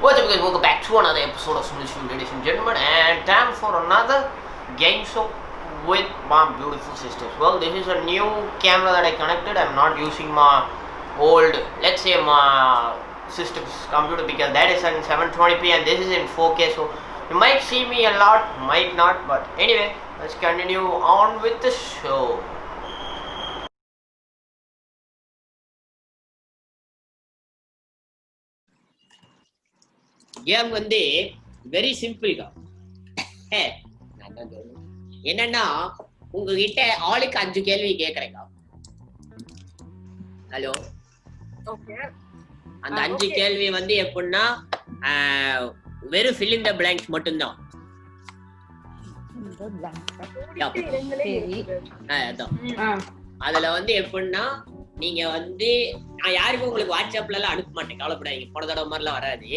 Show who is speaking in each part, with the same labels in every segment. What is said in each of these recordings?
Speaker 1: What's up guys, welcome back to another episode of Smooth Show, ladies and gentlemen, and time for another game show with my beautiful sisters. Well, this is a new camera that I connected. I'm not using my old, let's say my sister's computer, because that is in 720p and this is in 4K, so you might see me a lot, might not, but anyway, let's continue on with the show.
Speaker 2: Game வந்து very simple தான். என்னன்னா உங்ககிட்ட ஆளுக்கு 5 கேள்வி கேக்குறேங்க. Hello, அந்த 5 கேள்வி வந்து எப்படின்னா வெறும் fill in the blanks மட்டும்தான். அதுல வந்து எப்படின்னா நீங்க வந்து நான் யாருக்கும் உங்களுக்கு வாட்ஸ்அப்ல எல்லாம் அனுப்ப மாட்டேன், கவலைப்படாதீங்க. போன தடவை மாதிரி எல்லாம் வராது.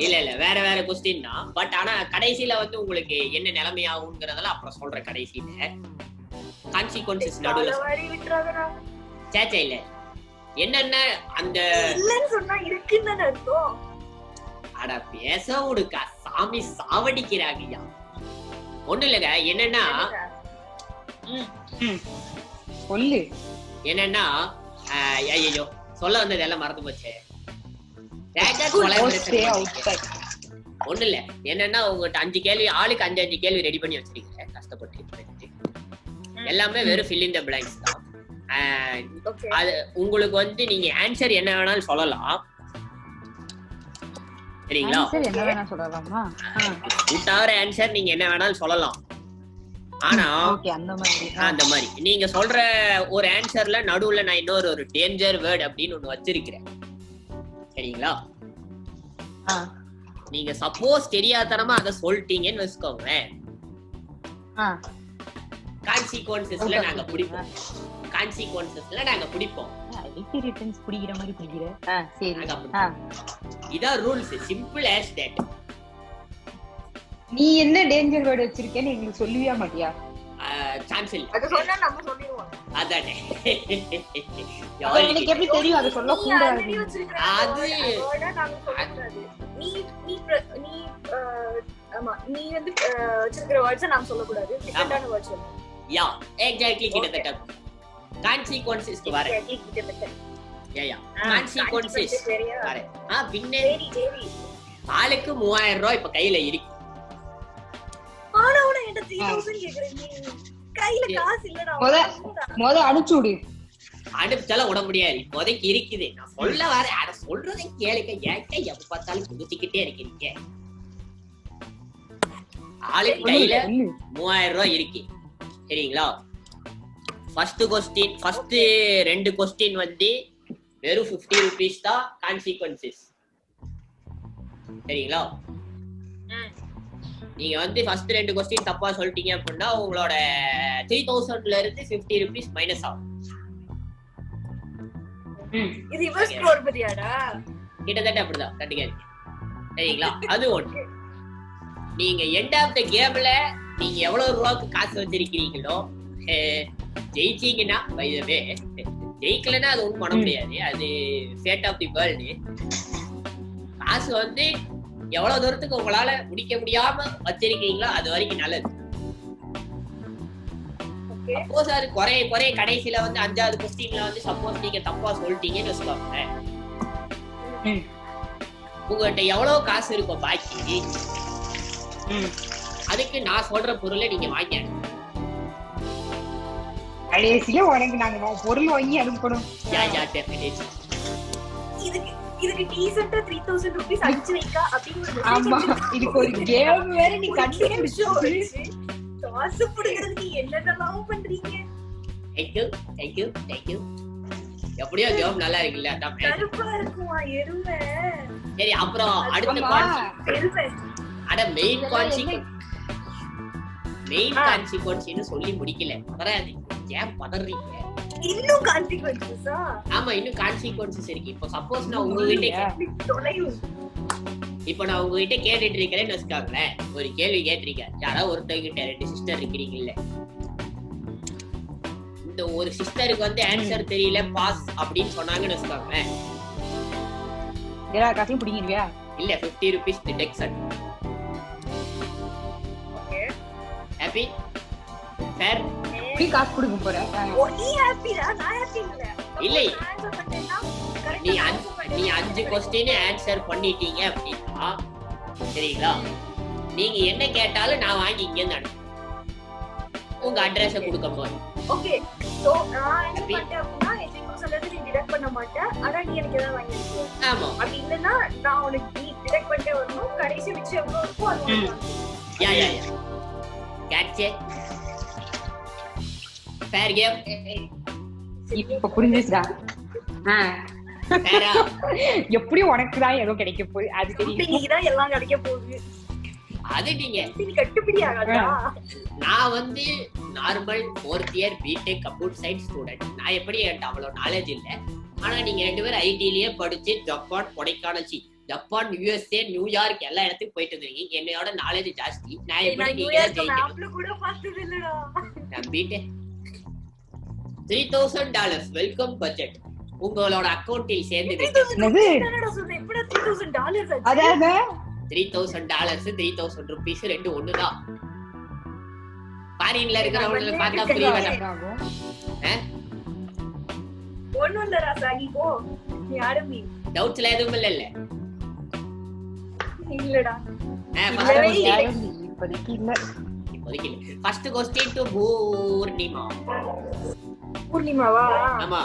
Speaker 2: இல்ல வேற வேற கொஸ்டின் தான். பட் ஆனா கடைசியில வந்து உங்களுக்கு என்ன நிலைமை ஆகுங்கிறதெல்லாம் அப்புறம் சொல்றேன். கடைசியில கான்சிக்வன்சஸ் நடுவுல சேச்சா இல்ல என்னன்னா அந்த அட பேச விடுக்கா, சாமி சாவடிக்கிறாங்கய்யா. ஒண்ணு இல்லங்க, என்னன்னா என்னன்னா ஐயோ சொல்ல வந்தது எல்லாம் மறந்து போச்சு. ஒண்ணு இல்ல, என்னன்னா உங்ககிட்ட 5 கேள்வி, ஆளுக்கு 5 கேள்வி ரெடி பண்ணி வச்சிருக்கீங்க கஷ்டப்பட்டு. எல்லாமே வெறும் fill in the blanks தான். அது உங்களுக்கு வந்து நீங்க ஆன்சர் என்ன வேணாலும் சொல்லலாம், சரிங்களா? ஆன்சர் நீங்க என்ன வேணாலும் சொல்லலாம். ஆனா அந்த மாதிரி நீங்க சொல்ற ஒரு ஆன்சர்ல நடுவுல நான் இன்னொரு டேஞ்சர் வேர்ட் அப்படின்னு ஒண்ணு வச்சிருக்கிறேன், சரிங்களா? நீங்க சப்போஸ் தெரியாதனமா அதை சொல்லிட்டீங்கன்னு வச்சுக்கோங்க, கான்சிக்வன்சஸ்ல நாங்க பிடிப்போம். இதான் ரூல்ஸ், சிம்பிள் as that.
Speaker 3: நீ என்ன டேஞ்சர் வேர்ட் வச்சிருக்கேன்னு எங்களுக்கு சொல்லுவியா மாட்டியா?
Speaker 2: சான்ஸ் இல்ல,
Speaker 4: அத சொன்னா நம்ம சொல்லிடுவோம்.
Speaker 2: அதானே
Speaker 3: எனக்கு எப்படி தெரியும் அத சொல்ல கூடாது?
Speaker 2: அது
Speaker 4: வேர்டா நாங்க சொல்லக்கூடாது. நீ நீ நீ ஆமா, நீ வந்து வச்சிருக்கிற வேர்ட்ஸ் நாம சொல்லக் கூடாது. டிஃபரண்டான வேர்ட்ஸ் சொல்லணும்.
Speaker 2: யா எக்ஸாக்ட்லி, கிட்டத்தட்ட கான்சிக்வன்சஸ் க்கு வர. யா கான்சிக்வன்சஸ் வர. பின்ன ஆளுக்கு 3000 ரூபாய் இப்ப கையில இருக்கு.
Speaker 4: ஆனா உன என்ன 3000 கேக்குறீங்க? கையில காசு இல்லடா.
Speaker 3: மொத அனுப்பிச்சு விடு.
Speaker 2: அனுப்பிச்சாலும் விட முடியாது, இப்போதைக்கு இருக்குது. நான் சொல்ல வர அட சொல்றதை கேளுங்க. ஏன்ட்ட எப்ப பார்த்தாலும் குதிச்சுக்கிட்டே இருக்கீங்க. ஆளுக்கு கையில 3000 ரூபாய் இருக்கு, சரிங்களா? ஃபர்ஸ்ட் 2 கொஸ்டின் வந்து வெறும் 50 ரூபீஸ் தான் கான்சிக்வன்சஸ், சரிங்களா? நீங்க வந்து ஃபர்ஸ்ட் 2 கொஸ்டின் தப்பா சொல்லிட்டீங்க அப்படின்னா உங்களோட 3000ல இருந்து 50 ரூபீஸ் மைனஸ் ஆகும்.
Speaker 4: இது ரிவர்ஸ் ஸ்கோர் பத்தியாடா?
Speaker 2: கிட்டத்தட்ட அப்படிதான் கண்டிப்பா, சரிங்களா? அது ஒண்ணு. நீங்க எண்ட் ஆஃப் த கேம்ல நீங்க எவ்வளவு ரூபாய்க்கு காசு வச்சிருக்கீங்களோ, ஜெயிச்சீங்கன்னா பை தி வே, ஜெயிக்கலன்னா அது ஒண்ணும் பண்ண முடியாது, அது ஃபேட் ஆஃப் தி வேர்ல்டு. காசு வந்து எவ்வளவு தூரத்துக்கு உங்களால முடிக்க முடியாம வச்சிருக்கீங்களோ அது வரைக்கும் நல்லது. சப்போஸ் அது குறைய கடைசியில வந்து 5வது கொஸ்டின்ல வந்து சப்போஸ் நீங்க தப்பா சொல்லிட்டீங்கன்னு வச்சுக்கோங்க, உங்ககிட்ட எவ்வளவு காசு இருக்கும் பாக்கி, அதுக்கு நான் சொல்ற பொருளை நீங்க வாங்கி
Speaker 3: கடைசியில உனக்கு நாங்க பொருள் வாங்கி அனுப்பணும்.
Speaker 4: இதுக்கு டீசன்ட்டா 3000 ரூபீஸ் அடிச்சு வைக்க அப்படிங்கறது.
Speaker 3: ஆமா, இதுக்கு ஒரு கேம் வேற நீ கண்டுபிடிச்சு
Speaker 4: காசு புடிக்கிறதுக்கு என்னென்னலாம் பண்றீங்க?
Speaker 2: Thank you. எப்படியோ கேம் நல்லா இருக்குல்ல?
Speaker 4: கருப்பா இருக்குமா எருமை?
Speaker 2: சரி, அப்புறம் அடுத்த அட மெயின் கான்சிக்வன்ஸ் சொல்லி முடிக்கல. வராது, ஏன் பதறீங்க?
Speaker 4: இன்னும் கான்சிக்வன்சஸா?
Speaker 2: ஆமா, இன்னும் கான்சிக்வன்சஸ் இருக்கு. இப்போ சப்போஸ் நான் உங்ககிட்ட கேட்டுட்டு இருக்கேன்னு வச்சுக்காங்களேன், ஒரு கேள்வி கேட்டிருக்கேன். யாராவது ஒருத்தவங்கிட்ட 2 சிஸ்டர் இருக்கிறீங்கல்ல, இந்த ஒரு சிஸ்டருக்கு வந்து ஆன்சர் தெரியல பாஸ் அப்படின்னு சொன்னாங்கன்னு வச்சுக்கோங்களேன்,
Speaker 3: எல்லா காசையும் பிடிங்கிருவியா?
Speaker 2: இல்ல 50 rupees deduction.
Speaker 4: Okay
Speaker 2: happy fair?
Speaker 3: நீ காசு கொடுக்க போற?
Speaker 4: நீ ஹாப்பிடா, நான் ஹாப்பி இல்ல.
Speaker 2: இல்லை,
Speaker 4: ஆன்சர் பண்ணேன்னா
Speaker 2: நீ 5 கொஸ்டின் ஆன்சர் பண்ணிட்டீங்க அப்படின்னா சரிங்களா, நீங்க என்ன கேட்டாலும் நான் வாங்கி இங்க இருந்து அனுப்புவேன். உங்க அட்ரஸ கொடுக்க போறேன்.
Speaker 4: ஓகே சோ நான் ஆன்சர் பண்ணிட்டேன் அப்படின்னா எஜிக்கு சொல்றது நீ டிடெக்ட் பண்ண மாட்டேன், ஆனா நீ எனக்கு ஏதாவது வாங்கி கொடுப்ப.
Speaker 2: ஆமா,
Speaker 4: அப்படி இல்லனா நான் உனக்கு நீ டிடெக்ட் பண்ணிட்டே வரணும், கடைசி மிச்ச எவ்வளவு இருக்கோ அது வாங்கி.
Speaker 2: யா கேட்சே ஃபேர் கேம்.
Speaker 3: இப்ப புரிஞ்சுச்சுடா.
Speaker 2: ஃபேரா?
Speaker 3: எப்படியும் உனக்கு தான் ஏதோ கிடைக்க போகுது, அது தெரியும்.
Speaker 4: நீ தான் எல்லாம் கிடைக்க போகுது,
Speaker 2: அது நீங்க
Speaker 4: நீ கட்டுப்படி ஆகாதா?
Speaker 2: நான் வந்து normal 4th year BTech computer science student. நான் எப்படி என்கிட்ட அவ்வளவு நாலேஜ் இல்ல. ஆனா நீங்க 2 பேரும் ஐடிலயே படிச்சு Japan, Kodaikanal, Japan, USA, New York எல்லா இடத்துக்கும் போயிட்டு வந்திருக்கீங்க. என்னோட நாலேஜ் ஜாஸ்தி. நான் எப்படி நீங்க ஜெயிக்கணும்?
Speaker 4: கூட பார்த்தது இல்லடா.
Speaker 2: நான் பிடெக் $3000 வெல்கம் பட்ஜெட் உங்களோட அக்கவுண்டில் சேர்ந்து
Speaker 4: என்னடா சொல்ற? எப்படா $3000 ஆச்சு?
Speaker 3: அதானே
Speaker 2: $3000 $3000 rupees ரெண்டு ஒண்ணுதான். ஃபாரின்ல இருக்கிறவங்க பார்த்தா புரியல.
Speaker 4: ஒண்ணும் இல்ல ராசா, நீ போ, நீ ஆரம்பி.
Speaker 2: டவுட்ஸ்ல எதுவும் இல்ல?
Speaker 4: இல்லடா.
Speaker 3: இப்போதைக்கு இல்ல.
Speaker 2: இப்போதைக்கு ஃபர்ஸ்ட் क्वेश्चन டு பூர்ணிமா.
Speaker 4: பூர்ணிமாவா?
Speaker 2: ஆமா.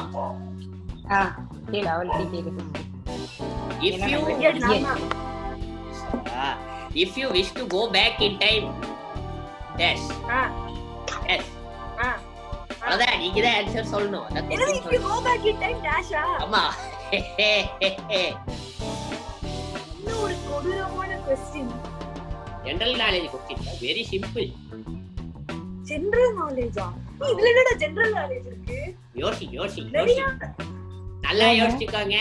Speaker 3: கேளு, அவளுக்கு கேளு.
Speaker 2: If you wish to go back in time, dash. Yes. அதான் நீங்க தான் ஆன்சர் சொல்லணும்.
Speaker 4: என்ன if you go back in time dash?
Speaker 2: ஆமா.
Speaker 4: இன்னும் ஒரு கொடூரமான question.
Speaker 2: General knowledge question, very simple.
Speaker 4: General நாலேஜா? இதுல என்னடா ஜெனரல் நாலேஜ் இருக்கு?
Speaker 2: யோசி நல்லா யோசிச்சுக்கோங்க.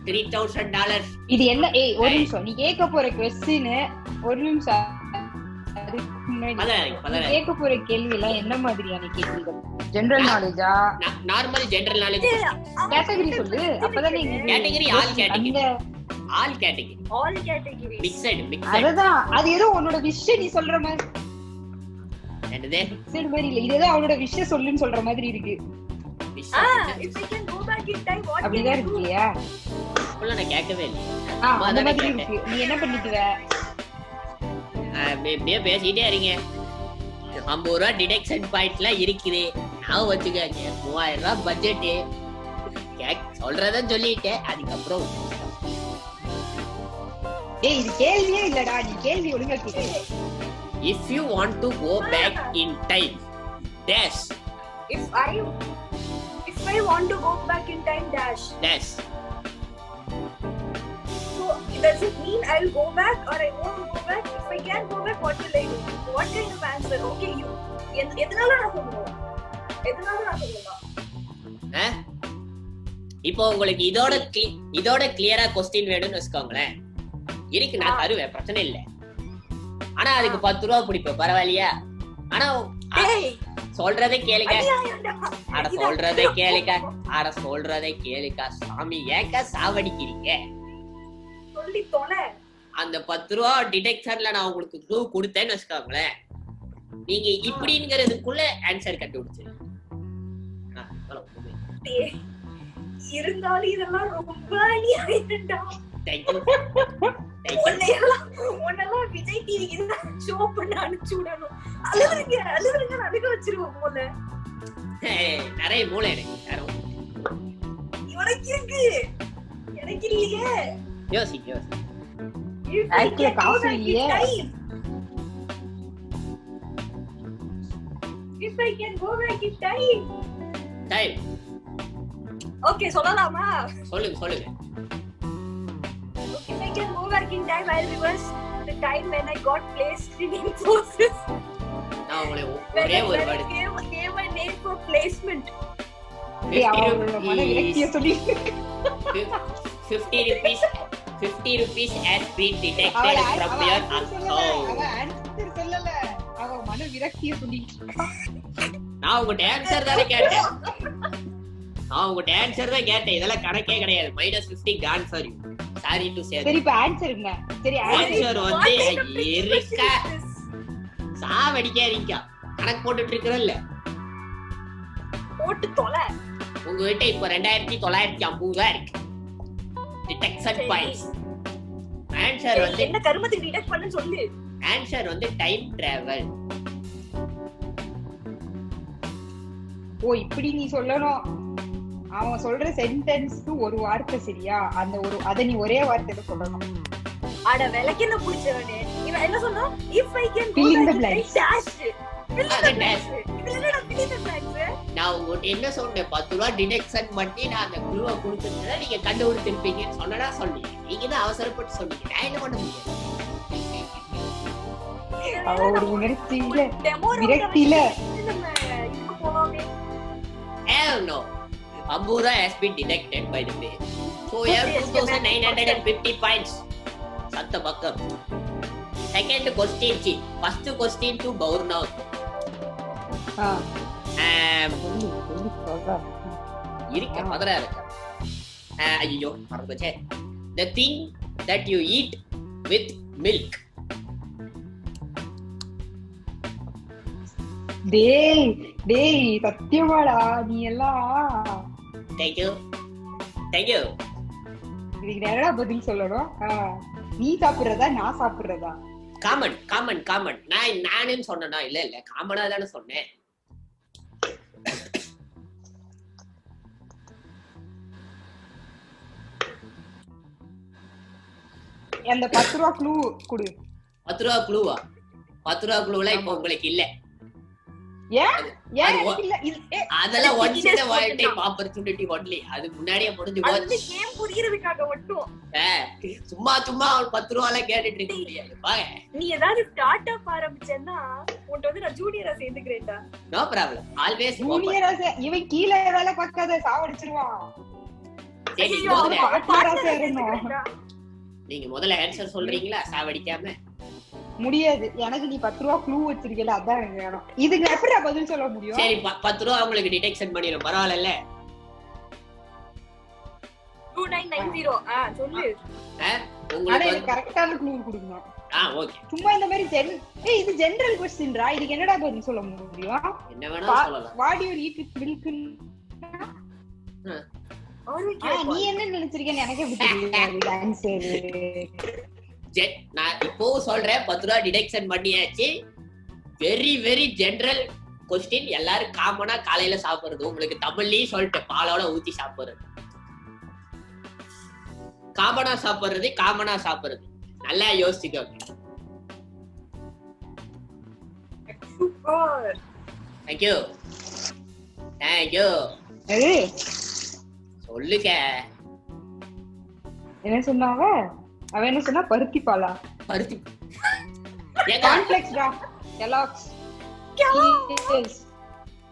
Speaker 2: $3000.
Speaker 3: இது என்ன? ஒரு நிமிஷம், நீ கேட்க போற क्वेश्चन ஒரு நிமிஷம். கேட்க போற கேள்வி எல்லாம் என்ன மாதிரியான கேள்விகள்? ஜெனரல் நாலேஜா?
Speaker 2: Normal general knowledge.
Speaker 3: கேட்டகரி சொல்லு, அப்பதான் நீங்க
Speaker 2: கேட்டகரி ஆல் கேட்டகரி மிக்ஸ்ட்.
Speaker 3: அதுதான், அது ஏதோ உன்னோட விஷயம் நீ சொல்ற மாதிரி.
Speaker 2: என்னது
Speaker 3: சரி மாதிரி இல்ல, இது ஏதோ அவனோட விஷயம் சொல்லுன்னு சொல்ற மாதிரி இருக்கு.
Speaker 4: if I can go back in time what
Speaker 3: அப்படிதான் இருக்கியா?
Speaker 2: அப்பலாம் நான் கேட்கவே இல்ல.
Speaker 3: அந்த மாதிரி இருக்கு. நீ என்ன பண்ணிக்குவ?
Speaker 2: அப்படியே பேசிட்டே இருங்க. $50 டிடக்ஷன் பாயிண்ட்லாம் இருக்குது. நான் வச்சுக்கங்க 3000 பட்ஜெட். சொல்றத சொல்லிட்டேன். அதுக்கப்புறம்
Speaker 3: இது கேள்வியே இல்லடா, நீ கேள்வி ஒழுங்கா கேளு.
Speaker 2: If you want to go back in time, dash.
Speaker 4: If I want to go back in time dash. So does it mean I'll go back or I won't go back? If I can't go back, what will I do? What kind of answer? Okay, you. எதனால நான் சொல்றேன்?
Speaker 2: இப்போ உங்களுக்கு இதோட கிளியரா question வேணும்னு வெச்சுக்கோங்களேன். இருக்கு, நான் தருவேன், பிரச்சனை இல்ல. ஆனா அதுக்கு $10 பிடிப்பேன், பரவாயில்லையா? ஆனா சொல்றதை கேளுங்க. சொல்றதை கேளுக்கா சாமி, ஏக்கா சாவடிக்கிறீங்க?
Speaker 4: சொல்லி தொலை.
Speaker 2: அந்த $10 டிடெக்ஷன்ல நான் உங்களுக்கு க்ளூ கொடுத்தேன்னு வச்சுக்கோங்களேன், நீங்க இப்படிங்கிறதுக்குள்ள ஆன்சர் கண்டுபிடிச்சு.
Speaker 4: இருந்தாலும் இதெல்லாம் ரொம்ப அநியாயம்டா. உன்னெல்லாம் விஜய் டிவிக்கு ஷோ பண்ண அனுப்பிச்சு விடணும். அழுகுறீங்க அழுக வச்சிருவோம் போல.
Speaker 2: நிறைய மூளை எனக்கு
Speaker 4: இவனுக்கு இருக்கு, எனக்கு இல்லையே.
Speaker 2: யோசி
Speaker 3: காசு இல்லையே.
Speaker 4: If I can go back in time. Okay, சொல்லலாமா?
Speaker 2: சொல்லுங்க.
Speaker 4: If I can go back in time, I'll reverse the time when I got placed in Infosys.
Speaker 2: நான் உங்களுக்கு ஒரே ஒரு word
Speaker 4: gave my name for placement.
Speaker 2: 50 rupees has been detected from your account.
Speaker 3: அவ answer சொல்லல, அவ மன விரக்திய சொல்லிட்டு
Speaker 2: நான் உங்க ஆன்சர் தானே கேட்டேன். நான் உங்க ஆன்சர் தான் கேட்டேன். இதெல்லாம் கணக்கே கிடையாது. -50 gone for you. Sorry to say.
Speaker 3: சரி இப்ப ஆன்சர் என்ன? சரி
Speaker 2: ஆன்சர் வந்து இருக்கா சாவடிக்காதீங்க. கணக்கு போட்டுட்டு இருக்கறல்ல.
Speaker 4: போட்டு தொலை.
Speaker 2: உங்ககிட்ட இப்ப 2950 தான் இருக்கு. Detection points. ஆன்சர் வந்து
Speaker 4: என்ன கர்மத்துக்கு டிடெக்ட் பண்ணு சொல்லு.
Speaker 2: ஆன்சர் வந்து டைம் டிராவல்.
Speaker 3: ஓ இப்படி நீ சொல்லணும். அவன் சொல்ற சென்டென்ஸ்க்கு ஒரு வார்த்தை சரியா? அந்த ஒரு அத நீ ஒரே வார்த்தையில சொல்லணும்.
Speaker 4: அட விளக்கென்ன புடிச்சவனே. இவன் என்ன சொன்னா? If I can go
Speaker 3: Fill in the
Speaker 4: back
Speaker 3: blanks.
Speaker 4: dash. Fill in the blanks. இதுல fill in the blanks.
Speaker 2: நான் உங்ககிட்ட என்ன சொன்னேன்? 10 ரூபாய் டிடெக்ஷன் பண்ணி நான் அந்த குழுவை கொடுத்துருந்தா நீங்க கண்டுபிடிச்சிருப்பீங்கன்னு சொன்னடா சொன்னீங்க. நீங்க தான் அவசரப்பட்டு சொன்னீங்க. நான் என்ன பண்ண முடியும்?
Speaker 3: அவ ஒரு உணர்ச்சியில
Speaker 4: டெமோ
Speaker 3: விரக்தியில
Speaker 4: நம்ம இதுக்கு போலாமே.
Speaker 2: Hell no. Ambura has been detected by the way. So you have 2950 points. Satta bakkam. Second question chi. First question to Bournav. Irikka padara irukka. Ayyo maranduche. The thing that you eat with milk.
Speaker 3: டேய் சத்தியமாடா நீ எல்லாம்.
Speaker 2: Thank you.
Speaker 3: இதுக்கு நேரா பதில் சொல்லணும். நீ சாப்பிடுறதா நான் சாப்பிடுறதா?
Speaker 2: Common. நானே சொன்னேனா? இல்ல காமனா தானே சொன்னேன்.
Speaker 3: அந்த 10 ரூபா க்ளூ கொடு.
Speaker 2: 10 ரூபா க்ளூவா? 10 ரூபா க்ளூலாம் இப்போ உங்களுக்கு இல்ல. அதெல்லாம் once in a lifetime opportunity only. அது முன்னாடியே முடிஞ்சு போச்சு.
Speaker 4: அந்த கேம் புரியறதுக்காக மட்டும்.
Speaker 2: சும்மா 10 ரூபால கேட்டிட்டு இருக்க முடியாது. பாங்க.
Speaker 4: நீ ஏதாவது ஸ்டார்ட் அப் ஆரம்பிச்சேன்னா உன்கிட்ட வந்து நான் ஜூனியரா சேர்ந்துக்கிறேன்டா.
Speaker 2: No problem. ஆல்வேஸ்
Speaker 3: ஜூனியரா இவன் கீழ வேலை பார்க்காத சாவடிச்சிருவான்.
Speaker 2: சரி
Speaker 3: பார்ட்னரா சேரணும்.
Speaker 2: நீங்க முதல்ல ஆன்சர் சொல்றீங்களா? சாவடிக்காம
Speaker 3: முடியாது. எனக்கு நீ 10 ரூபா க்ளூ வச்சிருக்கல, அதான் எனக்கு வேணும். இதுக்கு எப்படி பதில் சொல்ல முடியும்?
Speaker 2: சரி 10 ரூபா உங்களுக்கு டிடெக்ஷன் பண்ணிரும். பரவாயில்ல.
Speaker 4: 2990. சொல்லு.
Speaker 2: உங்களுக்கு
Speaker 3: கரெக்ட்டான க்ளூ கொடுக்கணும்.
Speaker 2: ஓகே.
Speaker 3: சும்மா இந்த மாதிரி இது ஜெனரல் क्वेश्चनடா. இதுக்கு என்னடா பதில் சொல்ல முடியும்?
Speaker 2: என்ன வேணா சொல்லலாம்.
Speaker 3: What you eat with milk? நீ என்ன நினைச்சிருக்கேன்னு எனக்கு எப்படி தெரியும் ஆன்சர்?
Speaker 2: நான் இப்போ சொல்றேன் 10 ரூபா டிடெக்ஷன் பண்ணியாச்சு. Very general question. எல்லாரும் காமனா காலையில சாப்பிடுறது. உங்களுக்கு தமிழ்லயே சொல்லிட்டேன், பாலோட ஊத்தி சாப்பிடுறது. காமனா சாப்பிடுறது. நல்லா யோசிச்சுக்கோங்க.
Speaker 4: சூப்பர்.
Speaker 2: Thank you. சொல்லுங்க.
Speaker 3: என்ன சொன்னாவ? அவ என்ன சொன்னா? பருத்தி பாலா?
Speaker 2: பருத்தி
Speaker 3: காம்ப்ளெக்ஸ்டா. கெலாக்ஸ்.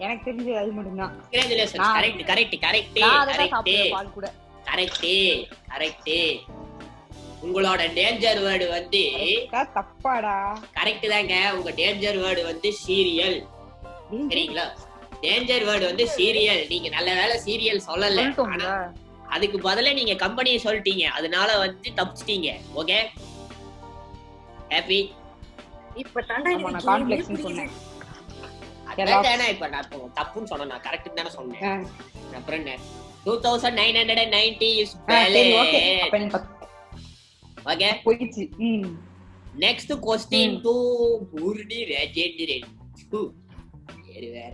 Speaker 3: எனக்கு தெரிஞ்சது அது மட்டும் தான்.
Speaker 2: கரெக்ட். உங்களோட டேஞ்சர் வேர்டு வந்து
Speaker 3: தப்பாடா? கரெக்ட்
Speaker 2: தாங்க. உங்க டேஞ்சர் வேர்டு வந்து சீரியல். சரிங்களா? டேஞ்சர் வேர்டு வந்து சீரியல். நீங்க நல்ல வேளை சீரியல் சொல்லல. அதுக்கு பதிலா நீங்க கம்பெனியை சொல்லிட்டீங்க. அதனால வந்து தப்பிச்சிட்டீங்க. Okay happy.
Speaker 4: இப்ப தாண்டா
Speaker 3: நான் காம்ப்ளெக்ஸ்னு சொன்னேன்.
Speaker 2: அதான் இப்ப நான் தப்புன்னு சொன்னேன். நான் கரெக்ட் தானே சொன்னேன். அப்புறம் என்ன? 2990 இஸ் வேலிட். ஓகே
Speaker 3: போயிடுச்சு.
Speaker 2: Next question to Poorni Rajendran. வேற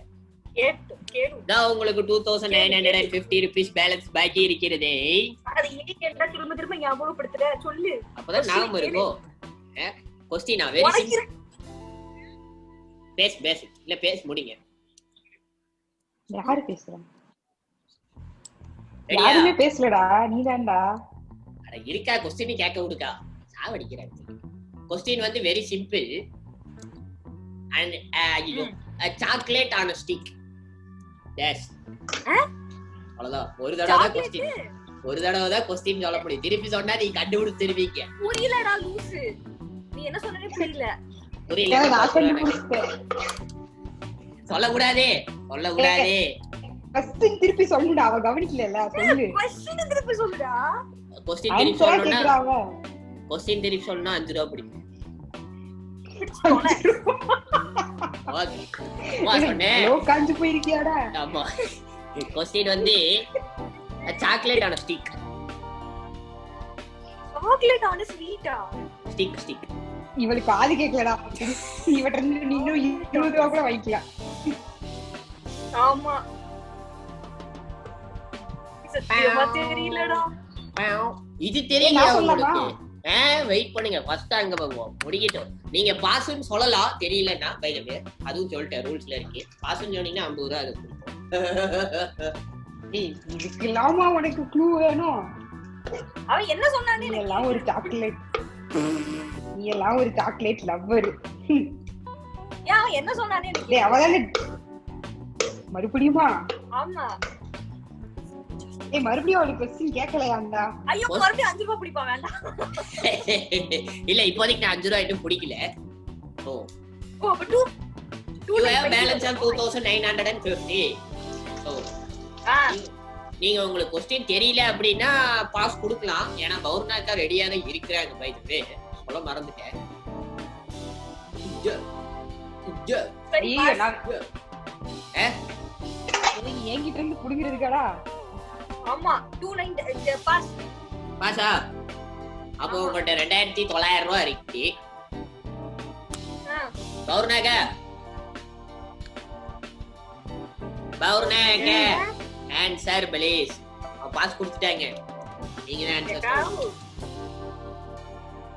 Speaker 2: நான் உங்களுக்கு 2950 rupees பேலன்ஸ் பாக்கி இருக்கிறது.
Speaker 4: அது ஏன் கேட்டா திரும்ப ஞாபகப்படுத்துற? சொல்லு.
Speaker 2: அப்பதான் ஞாபகம் இருக்கும். Question very simple. பேசிக் இல்ல பேச முடிங்க.
Speaker 3: யாரு பேசுறா? யாருமே பேசலடா, நீதான்டா.
Speaker 2: அட இருக்கா क्वेश्चन கேட்க விடுக்கா. சாவடிக்கிறாங்க. क्वेश्चन வந்து very simple. and a chocolate on a stick. Yes. அவ்வளவுதான். ஒரு தடவை தான் क्वेश्चन சொல்ல முடியும். திருப்பி சொன்னா நீ கண்டுபிடிச்சிருவீங்க.
Speaker 4: புரியலடா லூசு. நீ என்ன சொன்னனே புரியல.
Speaker 2: சொல்லக்கூடாதே.
Speaker 3: கொஸ்டின் திருப்பி சொல்லுடா, அவ கவனிக்கல. சொல்லு.
Speaker 4: கொஸ்டின் திருப்பி சொல்லுடா.
Speaker 2: கொஸ்டின் திருப்பி சொல்லணும்னா 5 ரூபாய் பிடிக்கும். ஓகே சொன்னேன்.
Speaker 3: காஞ்சு போயிருக்கியாடா?
Speaker 2: ஆமா. கொஸ்டின் வந்து சாக்லேட் ஆன ஸ்டிக்.
Speaker 4: சாக்லேட் ஆன ஸ்வீட்டா?
Speaker 2: ஸ்டிக்.
Speaker 3: இவளுக்கு காது கேட்கலடா. இவட்ட இன்னும் 20 ரூபாய் கூட வாங்கிக்கலாம்.
Speaker 4: ஆமா. சத்தியமா தெரியலடா.
Speaker 2: இது தெரியல உங்களுக்கு. வெயிட் பண்ணுங்க, ஃபர்ஸ்ட் அங்க போவோம், முடிக்கட்டும். நீங்க பாஸ்ன்னு சொல்லலாம், தெரியலன்னா பை தி வே அதுவும் சொல்லிட்டேன், ரூல்ஸ்ல இருக்கு. பாஸ்ன்னு சொன்னீங்கன்னா 50 ரூபாய் அது கொடுப்போம்.
Speaker 3: ஏய், இதுக்கெல்லாமா உனக்கு க்ளூ வேணும்?
Speaker 4: அவன் என்ன சொன்னானே?
Speaker 3: நீ எல்லாம் ஒரு சாக்லேட் லவ்வர்.
Speaker 4: ஏன் அவன் என்ன சொன்னானே?
Speaker 3: டேய், அவதானே மறுபடியுமா?
Speaker 4: ஆமா.
Speaker 3: ஏய், மறுபடியும் ஒரு क्वेश्चन கேட்கலையாண்டா?
Speaker 4: ஐயோ, மறுபடியும் 5 ரூபாய் பிடிப்பா வேண்டாம்.
Speaker 2: இல்ல, இப்போதைக்கு நான் 5 ரூபாய் இன்னும் பிடிக்கல. ஓ
Speaker 4: அப்ப 2
Speaker 2: you have balance of 2950. So நீங்க உங்களுக்கு क्वेश्चन தெரியல அப்படினா பாஸ் கொடுக்கலாம். ஏனா பௌர்ணாக்கா ரெடியா தான் இருக்கறாங்க. பை தி வே சொல்ல மறந்துட்டேன்.
Speaker 4: சரி,
Speaker 3: என்கிட்ட இருந்து புடுங்கிறதுக்காடா?
Speaker 4: ஆமா, 29 பாஸ்.
Speaker 2: பாஸா? அப்போ உங்கள்ட்ட 2900 ரூபாய் இருக்கு. பௌர்ணாக்கா ஆன்சர் ப்ளீஸ். பாஸ் கொடுத்துட்டாங்க. நீங்க ஆன்சர் சொல்லுங்க.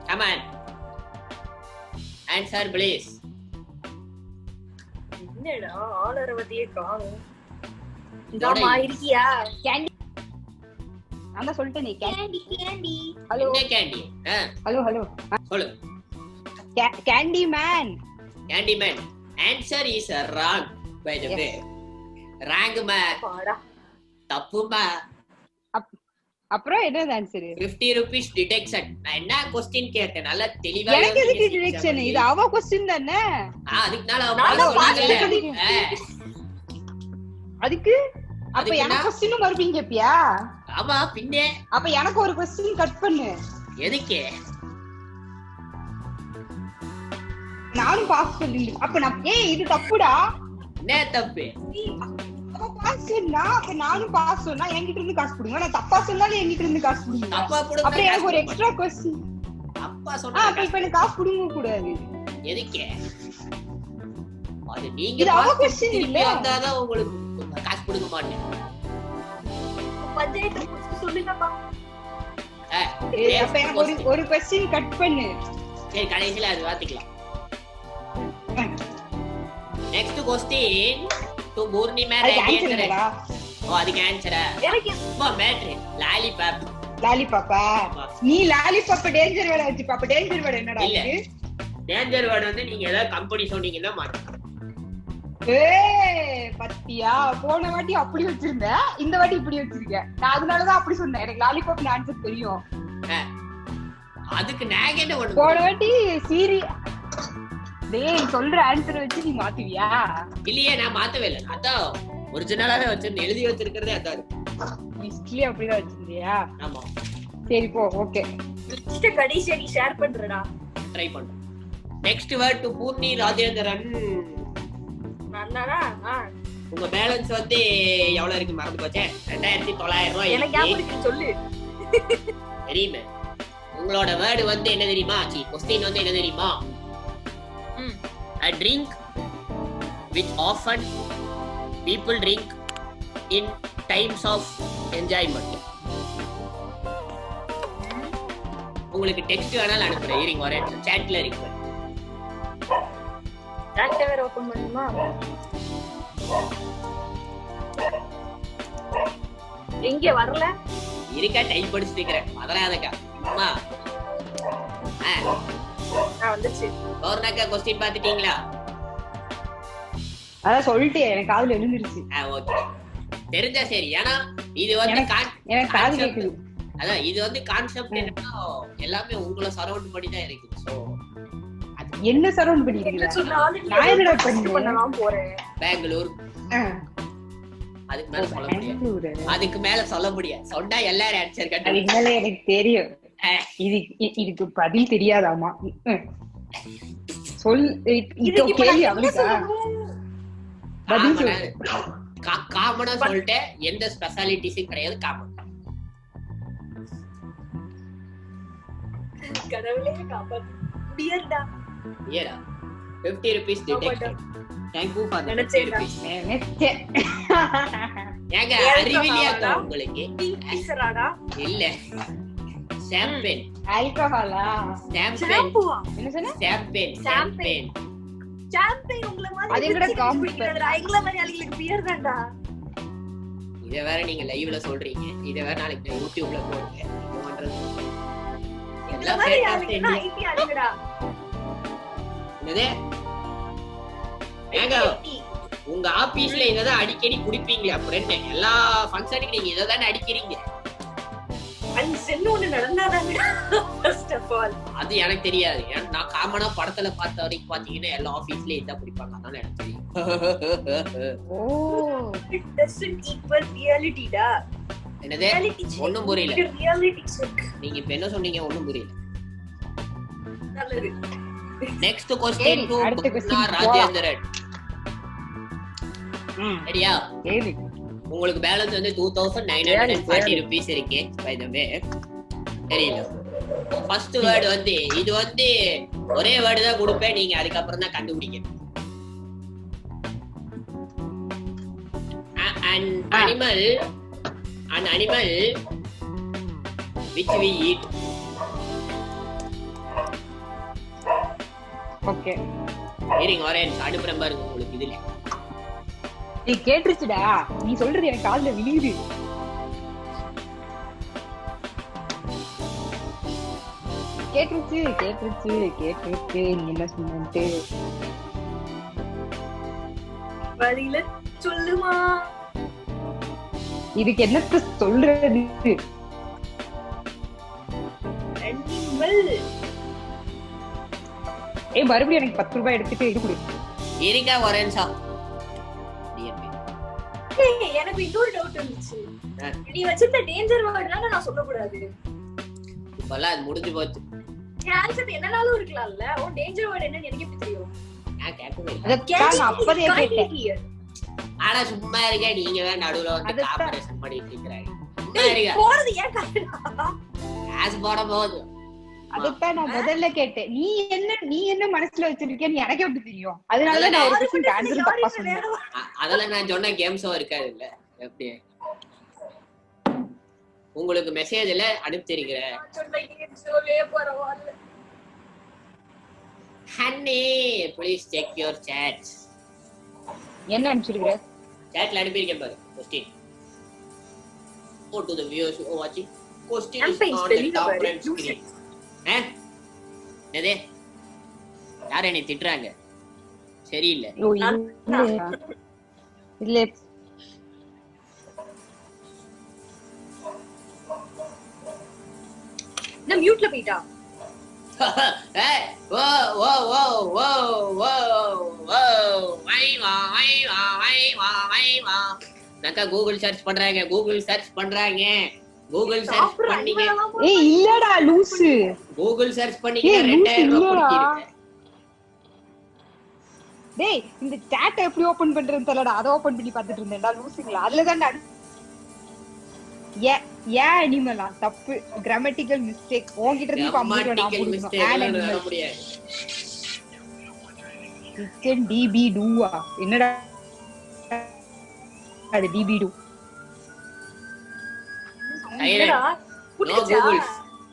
Speaker 2: Come on, answer please.
Speaker 4: என்னடா ஆளரவதியே காணோம். இந்தமா இருக்கியா?
Speaker 3: கேண்டி. நான் சொல்லிட்டேனே,
Speaker 4: கேண்டி.
Speaker 3: ஹலோ
Speaker 2: என்ன கேண்டி?
Speaker 3: ஹலோ
Speaker 2: சொல்லு.
Speaker 3: Candy man.
Speaker 2: Answer is wrong by the way. Wrong man. தப்புமா.
Speaker 3: அப்புறம் என்ன ஆன்சர்?
Speaker 2: 50 rupees detection. நான் என்ன क्वेश्चन கேட்டேன் நல்ல தெளிவா.
Speaker 3: எனக்கு எதுக்கு டிடெக்ஷன்? இது அவ क्वेश्चन தானே.
Speaker 2: அதுக்குனால அவ சொல்லுங்க.
Speaker 3: அதுக்கு அப்ப எனக்கு क्वेश्चन மறுபடியும் கேப்பியா?
Speaker 2: ஆமா, பின்னே.
Speaker 3: அப்ப எனக்கு ஒரு क्वेश्चन கட் பண்ணு.
Speaker 2: எதுக்கு?
Speaker 3: நானும் பாஸ் சொல்லிட்டேன். அப்ப நான் இது தப்புடா.
Speaker 2: என்ன தப்பு?
Speaker 3: அப்ப பாஸ் சொன்னா அப்ப நானும் பாஸ் சொன்னா என்கிட்ட இருந்து காசு புடுங்க. நான் தப்பா சொன்னாலும் என்கிட்ட இருந்து காசு புடுங்க.
Speaker 2: தப்பா புடுங்க.
Speaker 3: அப்ப எனக்கு ஒரு எக்ஸ்ட்ரா क्वेश्चन.
Speaker 2: அப்பா சொன்னா
Speaker 3: அப்ப இப்ப எனக்கு காசு புடுங்க கூடாது.
Speaker 2: எதுக்கு? அது நீங்க
Speaker 3: இது அவ क्वेश्चन இல்ல.
Speaker 2: வந்தாதான் உங்களுக்கு காசு புடுங்க மாட்டேன்.
Speaker 4: பஞ்சாயத்து சொல்லுங்கப்பா.
Speaker 3: அப்ப எனக்கு ஒரு क्वेश्चन கட் பண்ணு.
Speaker 2: சரி, கடைசில அது வாத்திக்கலாம். Next question to Burni Mary. அதுக்கு ஆன்சரா?
Speaker 4: எனக்கு
Speaker 2: மேட்ரு லாலிபாப்.
Speaker 3: லாலிபாப்பா? நீ லாலிபாப் டேஞ்சர் வேர்ட் வச்சு பாப்ப. டேஞ்சர் வேர்ட் என்னடா இது?
Speaker 2: டேஞ்சர் வேர்ட் வந்து நீங்க ஏதாவது கம்பெனி சொன்னீங்கன்னா மாறும்.
Speaker 3: பத்தியா, போன வாட்டி அப்படி வச்சிருந்த, இந்த வாட்டி இப்படி வச்சிருக்க. நான் அதனாலதான் அப்படி சொன்னேன். எனக்கு லாலிபாப் ஆன்சர் தெரியும்.
Speaker 2: அதுக்கு நாங்க என்ன பண்ணுவோம்?
Speaker 3: போன வாட்டி டேய் சொல்ற ஆன்சர் வச்சு நீ மாத்துவியா?
Speaker 2: இல்லையே, நான் மாத்தவே இல்லை. அதான் ஒரிஜினலாவே வச்சிருந்தேன், எழுதி வச்சிருக்கிறதே அதான் இருக்கு.
Speaker 3: ஹிஸ்டரி அப்படிதான் வச்சிருந்தியா?
Speaker 2: ஆமா.
Speaker 3: சரி போ, ஓகே.
Speaker 4: லிஸ்ட் கடைசியா நீ ஷேர் பண்றடா.
Speaker 2: ட்ரை பண்றேன். Next word to Poorni Rajendran.
Speaker 4: நன்னாடா.
Speaker 2: உங்க பேலன்ஸ் வந்து எவ்வளவு இருக்கு மறந்து போச்சே? 2900 ரூபாய்.
Speaker 4: எனக்கு ஞாபகம் இருக்கு, சொல்லு.
Speaker 2: தெரியுமே. உங்களோட வேர்ட் வந்து என்ன தெரியுமா? क्वेश्चन வந்து என்ன தெரியுமா? A drink which often people drink in times of enjoyment. உங்களுக்கு டெக்ஸ்ட் வேணாலும் அனுப்புறேன். இருங்க, ஒரே சாட்ல இருக்கு.
Speaker 4: சாட் வேற ஓபன் பண்ணுமா? எங்க வரல?
Speaker 2: இருக்கா, டைப் படிச்சிட்டு இருக்கேன். அதனாலக்கா அம்மா
Speaker 4: வந்துச்சு.
Speaker 2: பௌர்ணாக்கா क्वेश्चन பாத்துட்டீங்களா?
Speaker 3: அதான் சொல்லிட்டே, எனக்கு காதுல விழுந்துருச்சு.
Speaker 2: ஓகே, தெரிஞ்சா சரி. ஏன்னா இது வந்து
Speaker 3: எனக்கு காது கேக்குது.
Speaker 2: அதான் இது வந்து கான்செப்ட் என்னன்னா எல்லாமே உங்களை சரவுண்ட் பண்ணி தான் இருக்கு. சோ
Speaker 3: என்ன சரவுண்ட் பண்ணி இருக்கு?
Speaker 4: நான் என்னடா பண்ணலாம் போறேன்.
Speaker 2: பெங்களூர். அதுக்கு மேல சொல்ல முடியாது. அதுக்கு மேல சொல்ல முடியாது. சொன்னா எல்லாரும் ஆன்சர் கட்ட.
Speaker 3: அதுக்கு மேல எனக்கு தெரியும். இதுக்கு பதில் தெரியாதாமா? சொல். இது கேள்வி அவளுக்கா? பதில் சொல்லு.
Speaker 2: காமனா சொல்லிட்டேன். எந்த ஸ்பெஷாலிட்டிஸும் கிடையாது. காமன்.
Speaker 4: கடவுளே காப்பாத்து. பியர்டா.
Speaker 2: பியரா? 50 rupees deducted. Thank you for the 50 rupees. ஏங்க அறிவிலியா உங்களுக்கு?
Speaker 4: கிங்ஃபிஷராடா? இல்ல.
Speaker 2: சாம்பேன்.
Speaker 3: ஆல்கஹாலா?
Speaker 2: சாம்பேன்.
Speaker 3: என்ன சொன்ன?
Speaker 2: சாம்பேன்.
Speaker 4: சாம்பேன். சாம்பேன் உங்கள மாதிரி.
Speaker 3: அது எங்கட காம்பிக்கிறதுடா.
Speaker 4: எங்கள மாதிரி ஆளுங்களுக்கு பியர் தான்டா.
Speaker 2: இத வேற நீங்க லைவ்ல சொல்றீங்க. இத வேற நாளைக்கு யூடியூப்ல போடுங்க. என்ன பண்றது?
Speaker 4: எல்லாம் ஃபேண்டா ஐடி ஆளுங்கடா.
Speaker 2: என்னது? ஏங்க உங்க ஆபீஸ்ல இததான் அடிக்கடி குடிப்பீங்களா? அப்புறம் எல்லா ஃபங்க்ஷனுக்கு நீங்க இததான் அடிக்கிறீங்க.
Speaker 4: அது சென்னோன்னு நடந்தாதாங்கடா. ஃபர்ஸ்ட் ஆஃப் ஆல்
Speaker 2: அது எனக்கு தெரியாது. நான் காமனா படத்துல பார்த்த வரைக்கும் பாத்தீங்கன்னா எல்லா ஆபீஸ்லயும் இதான் குடிப்பாங்க. அதனால எனக்கு தெரியும்.
Speaker 3: ஓ,
Speaker 4: it doesn't equal reality டா.
Speaker 2: என்னது? ஒண்ணும் புரியல.
Speaker 4: reality check.
Speaker 2: நீங்க இப்ப என்ன சொன்னீங்க? ஒண்ணும் புரியல.
Speaker 4: நல்லது.
Speaker 2: Next question to Rajendran. சரியா?
Speaker 3: கேளு.
Speaker 2: உங்களுக்கு பேலன்ஸ் வந்து 2940 rupees இருக்கு. பை தி வே தெரியல. ஃபர்ஸ்ட் வேர்ட் வந்து இது வந்து ஒரே வேர்ட் தான் கொடுப்பேன். நீங்க அதுக்கு அப்புறம் தான் கண்டுபிடிக்கணும். an animal which we eat.
Speaker 3: Okay,
Speaker 2: இருங்க ஒரே அனுப்புறேன் பாருங்க உங்களுக்கு. இதுல
Speaker 3: நீ கேட்டுச்சுடா. நீ சொல்றது எனக்கு காதுல விழுகுது. கேட்டுருச்சு. நீ என்ன சொன்னே?
Speaker 4: பதில சொல்லுமா?
Speaker 3: இதுக்கு என்னத்த சொல்றது? மறுபடியும் எனக்கு 10 ரூபாய் எடுத்துட்டு இது கொடு.
Speaker 2: இருங்க ஒரே நிமிஷம்.
Speaker 4: எனக்கு இன்னொரு டவுட் இருந்துச்சு. நீ வச்சிருந்த டேஞ்சர் வேர்ட்லாம் நான் சொல்ல கூடாது.
Speaker 2: இப்பலாம் அது முடிஞ்சு போச்சு.
Speaker 4: ஆன்சர் என்னனாலும் இருக்கலாம்ல. ஓ டேஞ்சர் வேர்ட் என்னன்னு எனக்கு எப்படி தெரியும்?
Speaker 2: நான் கேட்கவே இல்ல.
Speaker 3: நான் அப்பவே கேட்டேன்.
Speaker 2: ஆனா சும்மா இருக்க. நீங்க வேற நடுவுல வந்து காம்பரேஷன் பண்ணிட்டு இருக்கீங்க. சும்மா இருங்க.
Speaker 4: போறது ஏன் கரெக்ட்டா?
Speaker 2: ஆஸ் போட போகுது.
Speaker 3: அதுதான் நான் முதல்ல கேட்டேன். நீ என்ன மனசுல வச்சிருக்கேன்னு எனக்கு எப்படி தெரியும்? அதனால நான் ஒரு क्वेश्चन ஆன்சர் தப்பா சொன்னேன்.
Speaker 2: அதெல்லாம் நான் சொன்ன கேம்ஸோ இருக்காது இல்ல. எப்படி உங்களுக்கு மெசேஜ்ல அனுப்பிச்சிருக்கிறேன். Honey please check your chat.
Speaker 3: என்ன அனுப்பிச்சிருக்க?
Speaker 2: chatல அனுப்பியிருக்கேன் பாரு. Question go to the viewers who are watching. question is on the top right screen. என்னது? யார் என்னை திட்டுறாங்க? சரியில்லை.
Speaker 3: இல்ல
Speaker 4: நான் மியூட்ல போய்டா.
Speaker 2: ஏய் ஓ ஓ ஓ ஓ ஓ ஓ வை வா நக்கா கூகுள் சர்ச் பண்றாங்க. கூகுள் சர்ச் பண்ணீங்க.
Speaker 3: ஏய் இல்லடா லூசு.
Speaker 2: கூகுள் சர்ச் பண்ணீங்க 2000 ரூபாய் கொடுத்திருக்கேன்.
Speaker 3: டேய் இந்த chat எப்படி ஓபன் பண்றதுன்னு தெரியலடா. அத ஓபன் பண்ணி பார்த்துட்டு இருந்தேன்டா லூசுங்களா. அதுல தான் ஏ அனிமலா தப்பு. Grammatical mistake. உன்கிட்ட இருந்து கம்ப்யூட்டர் நான் புடிச்சேன். ஆன் அனிமல் முடியாது. சிக்கன் டிபி டூவா? என்னடா அது டிபி டூ?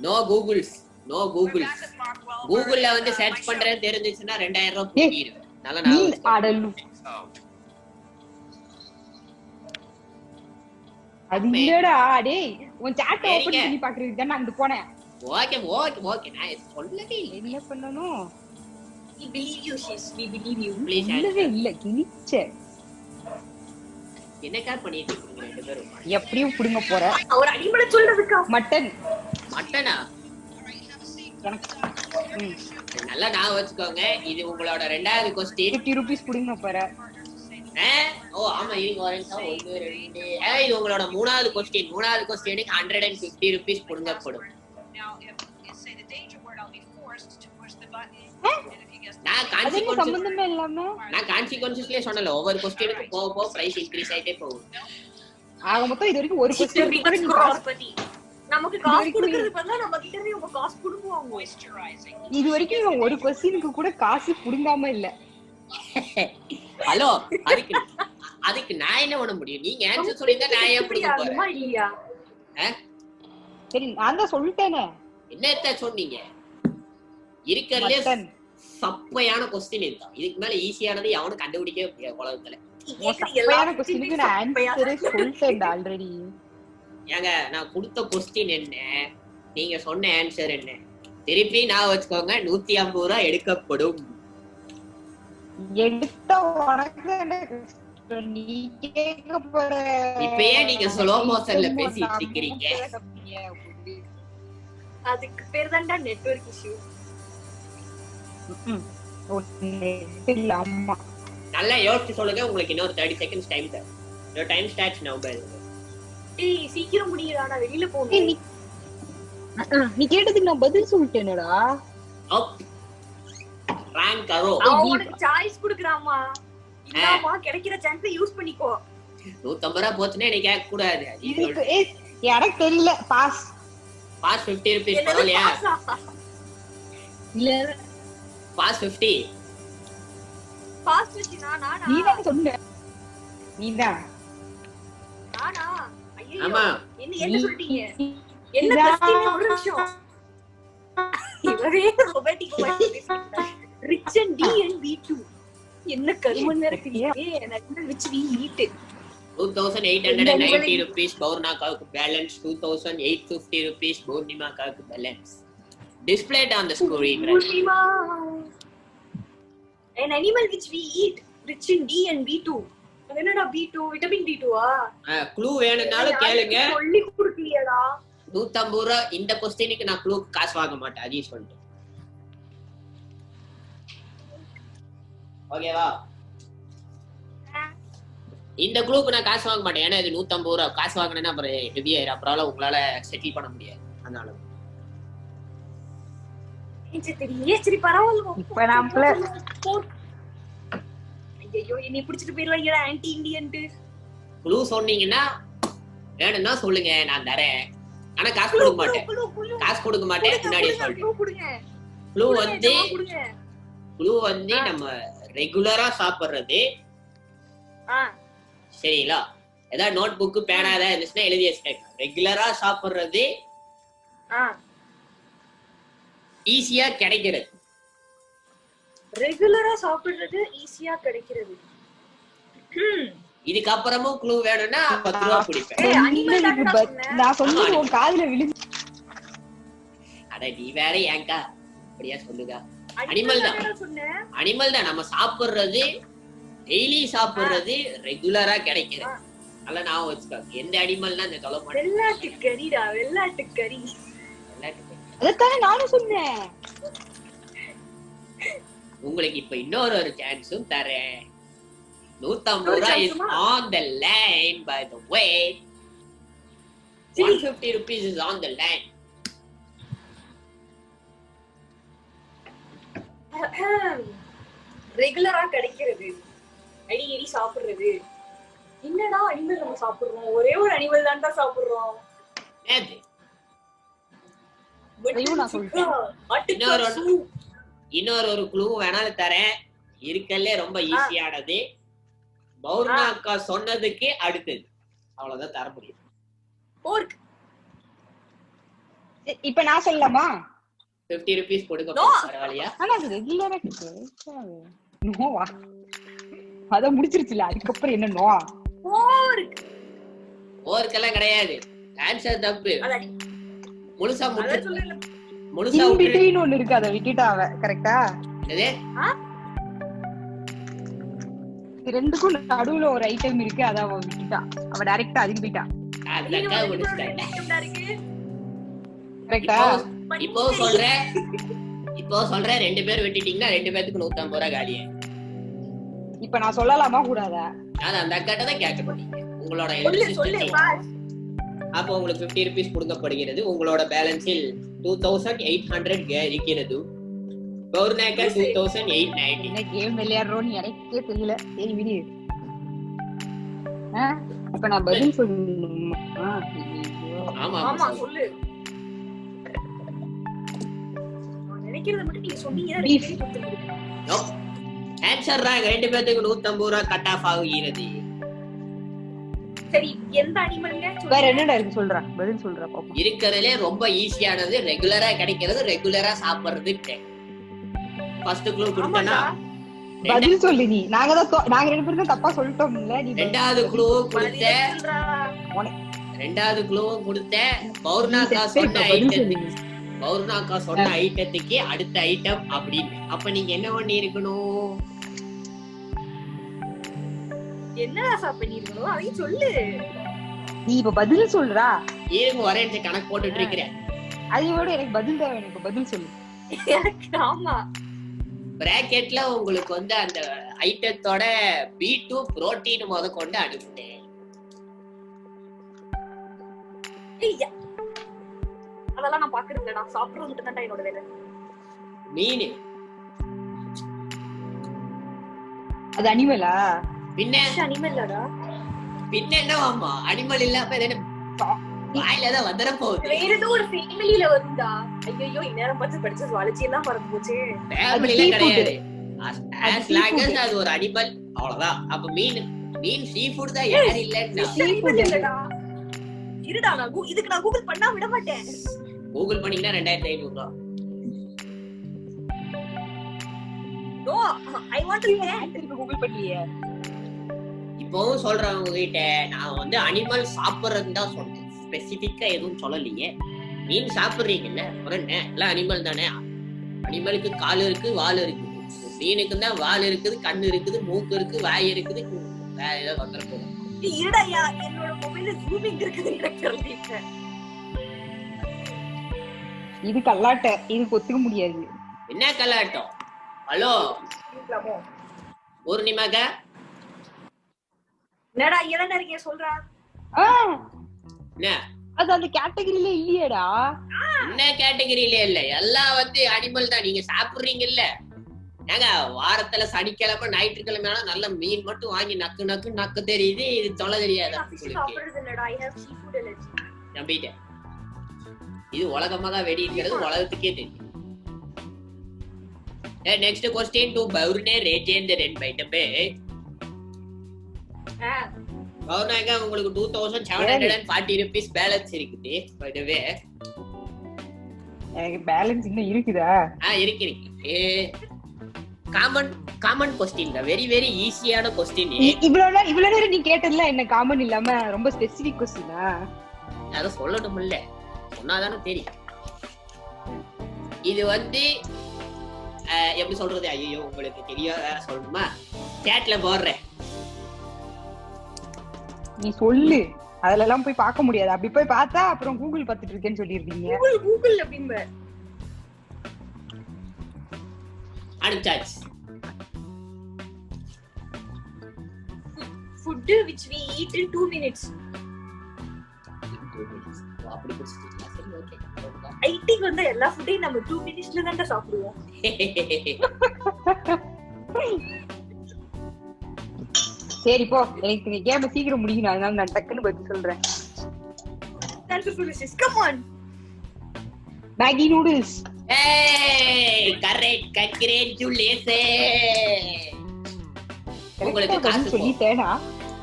Speaker 2: No Google's. கூகுள்ல வந்து சர்ச் பண்றது தெரிஞ்சிச்சுன்னா 2000 ரூபாய் கொடுத்திருவேன். நல்ல நான்
Speaker 3: ஆடலு. அது இல்லடா. டேய் உன் chat ஓபன் பண்ணி பார்க்கிறதுக்கு தான் நான் அங்க போனேன்.
Speaker 2: ஓகே நான் சொல்லவே இல்ல.
Speaker 3: என்ன பண்ணனும்?
Speaker 4: we believe you sis. we believe you.
Speaker 2: Please
Speaker 3: இல்ல கிழிச்சே.
Speaker 2: என்ன கார் பண்ணிட்டு இருக்கீங்க ரெண்டு பேரும்?
Speaker 3: எப்படியும் புடுங்க போற.
Speaker 4: ஒரு அடிமள சொல்றதுக்கா?
Speaker 2: மட்டனா? நல்லா நான் வச்சுக்கோங்க. இது உங்களோட ரெண்டாவது क्वेश्चन.
Speaker 3: 50 ரூபீஸ் புடுங்க போற.
Speaker 2: ஓ ஆமா இருங்க ஒரு நிமிஷம் 1 2 இது உங்களோட மூணாவது கொஸ்டின் 150 rupees கொடுங்கப்படும். நான்
Speaker 3: சம்பந்தமே இல்லாம
Speaker 2: கான்சிக்வன்சஸ்லயே சொன்னல ஒவ்வொரு கொஸ்டினுக்கு போக போக பிரைஸ் இன்கிரீஸ் ஆயிட்டே போகும்.
Speaker 3: ஆக மொத்தம் இது வரைக்கும் ஒரு கொஸ்டின்
Speaker 4: பத்தி நமக்கு காசு கொடுக்கிறது பதிலா நம்ம கிட்ட இருந்து அவங்க காசு கொடுக்குவாங்க.
Speaker 3: இது வரைக்கும் ஒரு கொஸ்டினுக்கு கூட காசு புடுங்காம இல்ல.
Speaker 2: ஹலோ அதுக்கு நான் என்ன பண்ண முடியும்? நீங்க ஆன்சர் சொல்லிருந்தா நான் ஏன் புடுங்க போறேன்?
Speaker 4: இல்லையா
Speaker 3: சரி நான் தான் சொல்லிட்டேனே.
Speaker 2: என்னத்த சொன்னீங்க? இருக்கறதுல சப்பையான கொஸ்டின் இதுதான். இதுக்கு மேல ஈஸியானது எவனும் கண்டுபிடிக்கவே முடியாது உலகத்துல.
Speaker 3: சப்பையான கொஸ்டினுக்கு நான் ஆன்சரே சொல்லிட்டேன் ஆல்ரெடி.
Speaker 2: ஏங்க நான் கொடுத்த கொஸ்டின் என்ன, நீங்க சொன்ன ஆன்சர் என்ன, திருப்பி நான் வச்சுக்கோங்க 150 ரூபாய் எடுக்கப்படும்.
Speaker 3: எடுத்த உனக்கு நீ கேட்க போற.
Speaker 2: இப்பயே நீங்க ஸ்லோ மோஷன்ல பேசிட்டு இருக்கீங்க.
Speaker 4: அதுக்கு பேர் தான்டா நெட்வொர்க் இஷ்யூ.
Speaker 2: நல்லா யோசிச்சு சொல்லுங்க. உங்களுக்கு இன்னொரு 30 seconds டைம் தரேன். your time starts now by the way.
Speaker 4: ஏய் சீக்கிரம் முடியடா, நான் வெளியில போணும்.
Speaker 3: நீ கேட்டதுக்கு நான் பதில் சொல்லிட்டேனடா.
Speaker 2: அப் ரேங்க் கரோ.
Speaker 4: உனக்கு சாய்ஸ் குடுக்குறாமா. இந்தாமா கிடைக்கிற சான்ஸை யூஸ் பண்ணிக்கோ.
Speaker 2: 150 ரூபாய் போச்சுனே நீ கேட்க கூடாது.
Speaker 3: எனக்கு தெரியல. பாஸ்
Speaker 2: 50 rupees பரவாயில்லையா?
Speaker 3: இல்ல
Speaker 2: பாஸ் 50.
Speaker 4: பாஸ் வெச்சினா நானா?
Speaker 3: நீ தான் சொன்ன. நீதான்.
Speaker 4: நானா? ஐயோ.
Speaker 2: ஆமா.
Speaker 4: என்ன சொல்றீங்க? என்ன கொஸ்டின் ஒரு நிமிஷம். இவரே ரொபோட்டிக் பேசுறாங்க. Rich and D and B2. என்ன கருமம் இருக்கு. எனக்கு ரிச் வி ஈட்.
Speaker 2: 2890 rupees பௌர்ணாக்காவுக்கு பேலன்ஸ். 2850 rupees பூர்ணிமாக்காவுக்கு balance. displayed on the screen.
Speaker 4: Poornima. an animal which we eat rich in D and B2. அது என்னடா B2? விட்டமின் B2 ஆ?
Speaker 2: க்ளூ வேணும்னாலும் கேளுங்க.
Speaker 4: சொல்லி கொடுக்கலையடா.
Speaker 2: 150 ரூபாய் இந்த क्वेश्चनக்கு நான் க்ளூக்கு காசு வாங்க மாட்டேன். அதையும் சொல்லிட்டேன். ஓகேவா? இந்த க்ளூக்கு நான் காசு வாங்க மாட்டேன். ஏன்னா இது 150 ரூபாய். காசு வாங்கினேன்னா அப்புறம் ஹெவி ஆயிரும். அப்புறம் உங்களால செட்டில் பண்ண முடியாது. அதனால
Speaker 4: சரி பரவாயில்ல.
Speaker 3: இப்ப நாமள
Speaker 4: ஐயோ என்னை பிடிச்சிட்டு போயிடுவாங்கடா ஆன்டி இண்டியன்ட்டு.
Speaker 2: க்ளூ சொன்னீங்கன்னா வேணும்னா சொல்லுங்க, நான் தரேன். ஆனா காசு கொடுக்க மாட்டேன். காசு கொடுக்க மாட்டேன். முன்னாடியே சொல்றேன். க்ளூ வந்து நம்ம ரெகுலரா சாப்பிடுறது. சரிங்களா? ஏதாவது நோட் புக் பேனா ஏதாவது இருந்துச்சுன்னா எழுதி வச்சுட்டேன். ரெகுலரா சாப்பிடுறது, ஈஸியா கிடைக்கிறது.
Speaker 4: ரெகுலரா சாப்பிடுறது ஈஸியா கிடைக்கிறது.
Speaker 2: இதுக்கப்புறமும் க்ளூ வேணும்னா 10 ரூபாய் குடிப்பேன்.
Speaker 3: நான் சொன்னது உன் காதுல விழுந்து.
Speaker 2: அட நீ வேற ஏங்கா அப்படியா சொல்லுங்க. அனிமல் தான். அனிமல் தான். நம்ம சாப்பிடுறது, டெய்லி சாப்பிடுறது, ரெகுலரா கிடைக்கிறது. நல்லா நான் வச்சுக்கோங்க. எந்த அனிமல்னா இந்த சொல்ல மாட்டேன்.
Speaker 4: வெள்ளாட்டு கறிடா. வெள்ளாட்டு கறி.
Speaker 3: அதத்தானே நானும் சொன்னேன்.
Speaker 2: உங்களுக்கு இப்ப இன்னொரு சான்ஸும் தரேன். 150 ரூபாய் is on the line by the way. 150 rupees is on the line.
Speaker 4: ரெகுலரா கிடைக்கிறது, அடிக்கடி சாப்பிடுறது. என்னடா அனிமல் நம்ம சாப்பிடுறோம்? ஒரே ஒரு அனிமல் தான்டா சாப்பிடுறோம்.
Speaker 2: இன்னொரு க்ளூ வேணாலும் தரேன். இருக்கல்ல ரொம்ப ஈஸியானது. பௌர்ணா அக்கா சொன்னதுக்கு அடுத்தது. அவ்வளவுதான் தர முடியும்.
Speaker 3: இப்ப நான் சொல்லலாமா?
Speaker 2: 50 rupees கொடுங்க. பரவாயில்லையா?
Speaker 3: ஆனா அது ரெகுலரா நோவா? அத முடிச்சிருச்சுல. அதுக்கப்புறம் என்ன நோவா?
Speaker 2: ஓர்க்கெல்லாம் கிடையாது. ஆன்சர் தப்பு. முழுசா
Speaker 3: ஒண்ணு இருக்கு. அத விட்டுட்டா அவ. கரெக்டா? ரெண்டுக்கும் நடுவுல ஒரு ஐட்டம் இருக்கு. அத அவ விட்டுட்டா. அவ டைரக்டா அதுக்கு போயிட்டா. கரெக்டா?
Speaker 2: இப்போ சொல்றேன் 2 பேர் விட்டுட்டீங்கன்னா 2 பேருக்கு 150 ரூபாய் காலியே.
Speaker 3: இப்ப நான் சொல்லலாமா கூடாதா?
Speaker 2: அது அந்த அக்காட்ட தான் கேட்க போறீங்க. உங்களோட
Speaker 4: சொல்லு பாஸ்.
Speaker 2: அப்போ உங்களுக்கு 50 rupees கொடுக்கப்படுகிறது. உங்களோட பேலன்ஸில் 2800 இருக்கிறது. பௌர்ணாக்கா 2890.
Speaker 3: என்ன கேம் விளையாடுறோம்னு எனக்கே தெரியல. சரி விடு. இப்ப நான் பதில் சொல்லணுமா?
Speaker 4: ஆமா சொல்லு. நினைக்கிறத மட்டும் நீங்க சொன்னீங்க.
Speaker 2: Answer wrong. ரெண்டு பேத்துக்கு 150 ரூபாய் கட் ஆஃப் ஆகுகிறது.
Speaker 4: சரி எந்த அனிமல்ங்க?
Speaker 3: வேற என்னடா இருக்கு சொல்றா. பதில் சொல்றா பாப்போம்.
Speaker 2: இருக்கறதுல ரொம்ப ஈஸியானது, ரெகுலரா கிடைக்கிறது, ரெகுலரா சாப்பிடுறது. ஃபர்ஸ்ட் க்ளூ கொடுத்தனா
Speaker 3: பதில் சொல்லு நீ. நாங்க ரெண்டு பேரும் தான் தப்பா சொல்லிட்டோம்ல. நீ
Speaker 2: ரெண்டாவது க்ளூ கொடுத்த. ரெண்டாவது க்ளூ கொடுத்த. பௌர்ணாக்கா சொன்ன ஐட்டத்துக்கு, பௌர்ணாக்கா சொன்ன ஐட்டத்துக்கு அடுத்த ஐட்டம் அப்படின்னு. அப்ப நீங்க என்ன பண்ணி இருக்கணும்?
Speaker 4: என்னடா சாப் பண்ணிருக்கணும் அதையும் சொல்லு.
Speaker 3: நீ இப்ப பதில் சொல்றா.
Speaker 2: ஏன் ஒரே கணக்கு போட்டுட்டு இருக்கிறேன்.
Speaker 3: அதையோட எனக்கு பதில் தான் வேணும். இப்ப பதில் சொல்லு.
Speaker 4: ஆமா
Speaker 2: பிராக்கெட்ல உங்களுக்கு வந்து அந்த ஐட்டத்தோட B2 புரோட்டீன் முத கொண்டு அனுப்பிட்டேன்.
Speaker 4: அதெல்லாம் நான் பாக்குறது இல்ல. நான் சாப்பிடுறது மட்டும் தான் என்னோட வேலை.
Speaker 2: மீன்.
Speaker 3: அது அனிமலா?
Speaker 2: பின்ன
Speaker 4: அனிமல்லடா.
Speaker 2: பின்ன என்னவாமா? அனிமல் இல்லாம வாயில தான் வந்துட போகுது.
Speaker 4: வேற ஏதோ ஒரு ஃபேமிலில வருதா? ஐயோ இந்நேரம் பார்த்து படிச்ச சுவாலஜி எல்லாம் மறந்து போச்சு.
Speaker 2: ஃபேமிலில கிடையாது. as long as அது ஒரு அனிமல் அவ்வளவுதான். அப்ப மீன் சீ ஃபுட் தான். யார் இல்லன்னா
Speaker 4: இருடா நான் இதுக்கு நான் கூகுள் பண்ணா விட மாட்டேன்.
Speaker 2: கூகுள் பண்ணீங்கன்னா 2500 ரூபாய்.
Speaker 4: No I want to
Speaker 3: Google பண்ணியே.
Speaker 2: இப்போவும் சொல்றவங்க கிட்ட நான் வந்து அனிமல் சாப்பிடுறது தான் சொன்னேன். ஸ்பெசிபிக்கா எதுவும் சொல்லலையே. மீன் சாப்பிடுறீங்கல்ல, எல்லாம் அனிமல் தானே. அனிமலுக்கு கால் இருக்கு, வால் இருக்கு. மீனுக்கு தான் வால் இருக்குது, கண்ணு இருக்குது, மூக்கு இருக்கு, வாய் இருக்குது. வேற ஏதாவது வந்துட போதும்.
Speaker 4: இருடாயா என்னோட மொபைல்ல ஜூமிங் இருக்குது. எனக்கு தெரியல.
Speaker 3: இது கல்லாட்ட. இது ஒத்துக்க முடியாது.
Speaker 2: என்ன கல்லாட்டம்? ஹலோ பூர்ணிமாக்கா,
Speaker 4: என்னடா இளநா இருக்கீங்க சொல்றா.
Speaker 2: என்ன
Speaker 3: அது அந்த கேட்டகரியில இல்லையேடா.
Speaker 2: என்ன கேட்டகரியில இல்ல, எல்லாம் வந்து அனிமல் தான். நீங்க சாப்பிடுறீங்கல்ல. ஏங்க வாரத்துல சனிக்கிழமை ஞாயிற்றுக்கிழமை நல்ல மீன் மட்டும் வாங்கி நக்கு தெரியுது. இது சொல்ல தெரியாது. நம்பிட்டேன். இது உலகமா தான் வெடி இருக்கிறது. உலகத்துக்கே தெரியும். Next question to Baurne Rajendran by the way. பௌர்ணாக்கா உங்களுக்கு 2740 rupees பேலன்ஸ் இருக்குது. by the way
Speaker 3: எனக்கு பேலன்ஸ் இன்னும் இருக்குதா?
Speaker 2: இருக்கு. காமன் क्वेश्चन தான். வெரி வெரி ஈஸியான क्वेश्चन.
Speaker 3: இவ்வளவு நேரம் நீ கேட்டதுல என்ன காமன் இல்லாம ரொம்ப ஸ்பெசிபிக் क्वेश्चनா?
Speaker 2: அத சொல்லணும் இல்ல, சொன்னாதானே தெரியும். இது வந்து எப்படி சொல்றது? ஐயோ உங்களுக்கு தெரியாத சொல்லணுமா? சேட்ல போடுறேன்.
Speaker 3: நீ சொல்லு. அதுல எல்லாம் போய் பார்க்க முடியாது. அப்படி போய் பார்த்தா அப்புறம் கூகுள் பார்த்துட்டு இருக்கேன்னு சொல்லிருக்கீங்க.
Speaker 4: Google அப்படிம்ப
Speaker 2: அனுப்பிச்சாச்சு.
Speaker 4: food which we eat in 2 minutes.
Speaker 2: அப்படி குடிச்சிட்டீங்களா? சரி ஓகே.
Speaker 4: ஐடிக்கு வந்து எல்லா ஃபுட்டையும் நம்ம 2 மினிட்ஸ்ல தான் சாப்பிடுவோம்.
Speaker 3: சரி போ. எனக்கு இந்த கேம் சீக்கிரம் முடிக்கணும். அதனால நான் டக்குன்னு பதில் சொல்றேன்.
Speaker 4: Come on.
Speaker 3: Maggi noodles.
Speaker 2: ஏய் கரெக்ட். கங்க்ராச்சுலேஷன்ஸ். உங்களுக்கு காசு
Speaker 3: சொல்லிட்டேனா?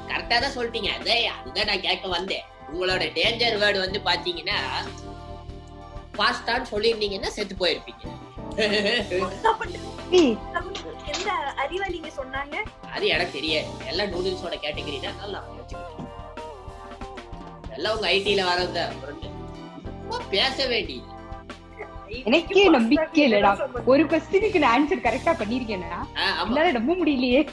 Speaker 2: கரெக்ட்டா தான் சொல்லிட்டீங்க. அதுதான் நான் கேட்க வந்தேன். உங்களோட டேஞ்சர் வேர்ட் வந்து பாத்தீங்கன்னா ஃபாஸ்டான்னு சொல்லிருந்தீங்கன்னா செத்து போயிருப்பீங்க.
Speaker 4: எந்த அறிவாளிங்க சொன்னாங்க? அது
Speaker 2: எனக்கு தெரியாது. எல்லாம் நூடுல்ஸோட கேட்டகரி தான். நல்லா வச்சுக்கிட்டேன். எல்லாம் உங்க ஐடில வரதா பேச வேண்டி.
Speaker 3: எனக்கே நம்பிக்கை இல்லடா. ஒரு क्वेश्चनக்கு நான் ஆன்சர் கரெக்ட்டா பண்ணிருக்கேனா? என்னால நம்ப முடியலையே.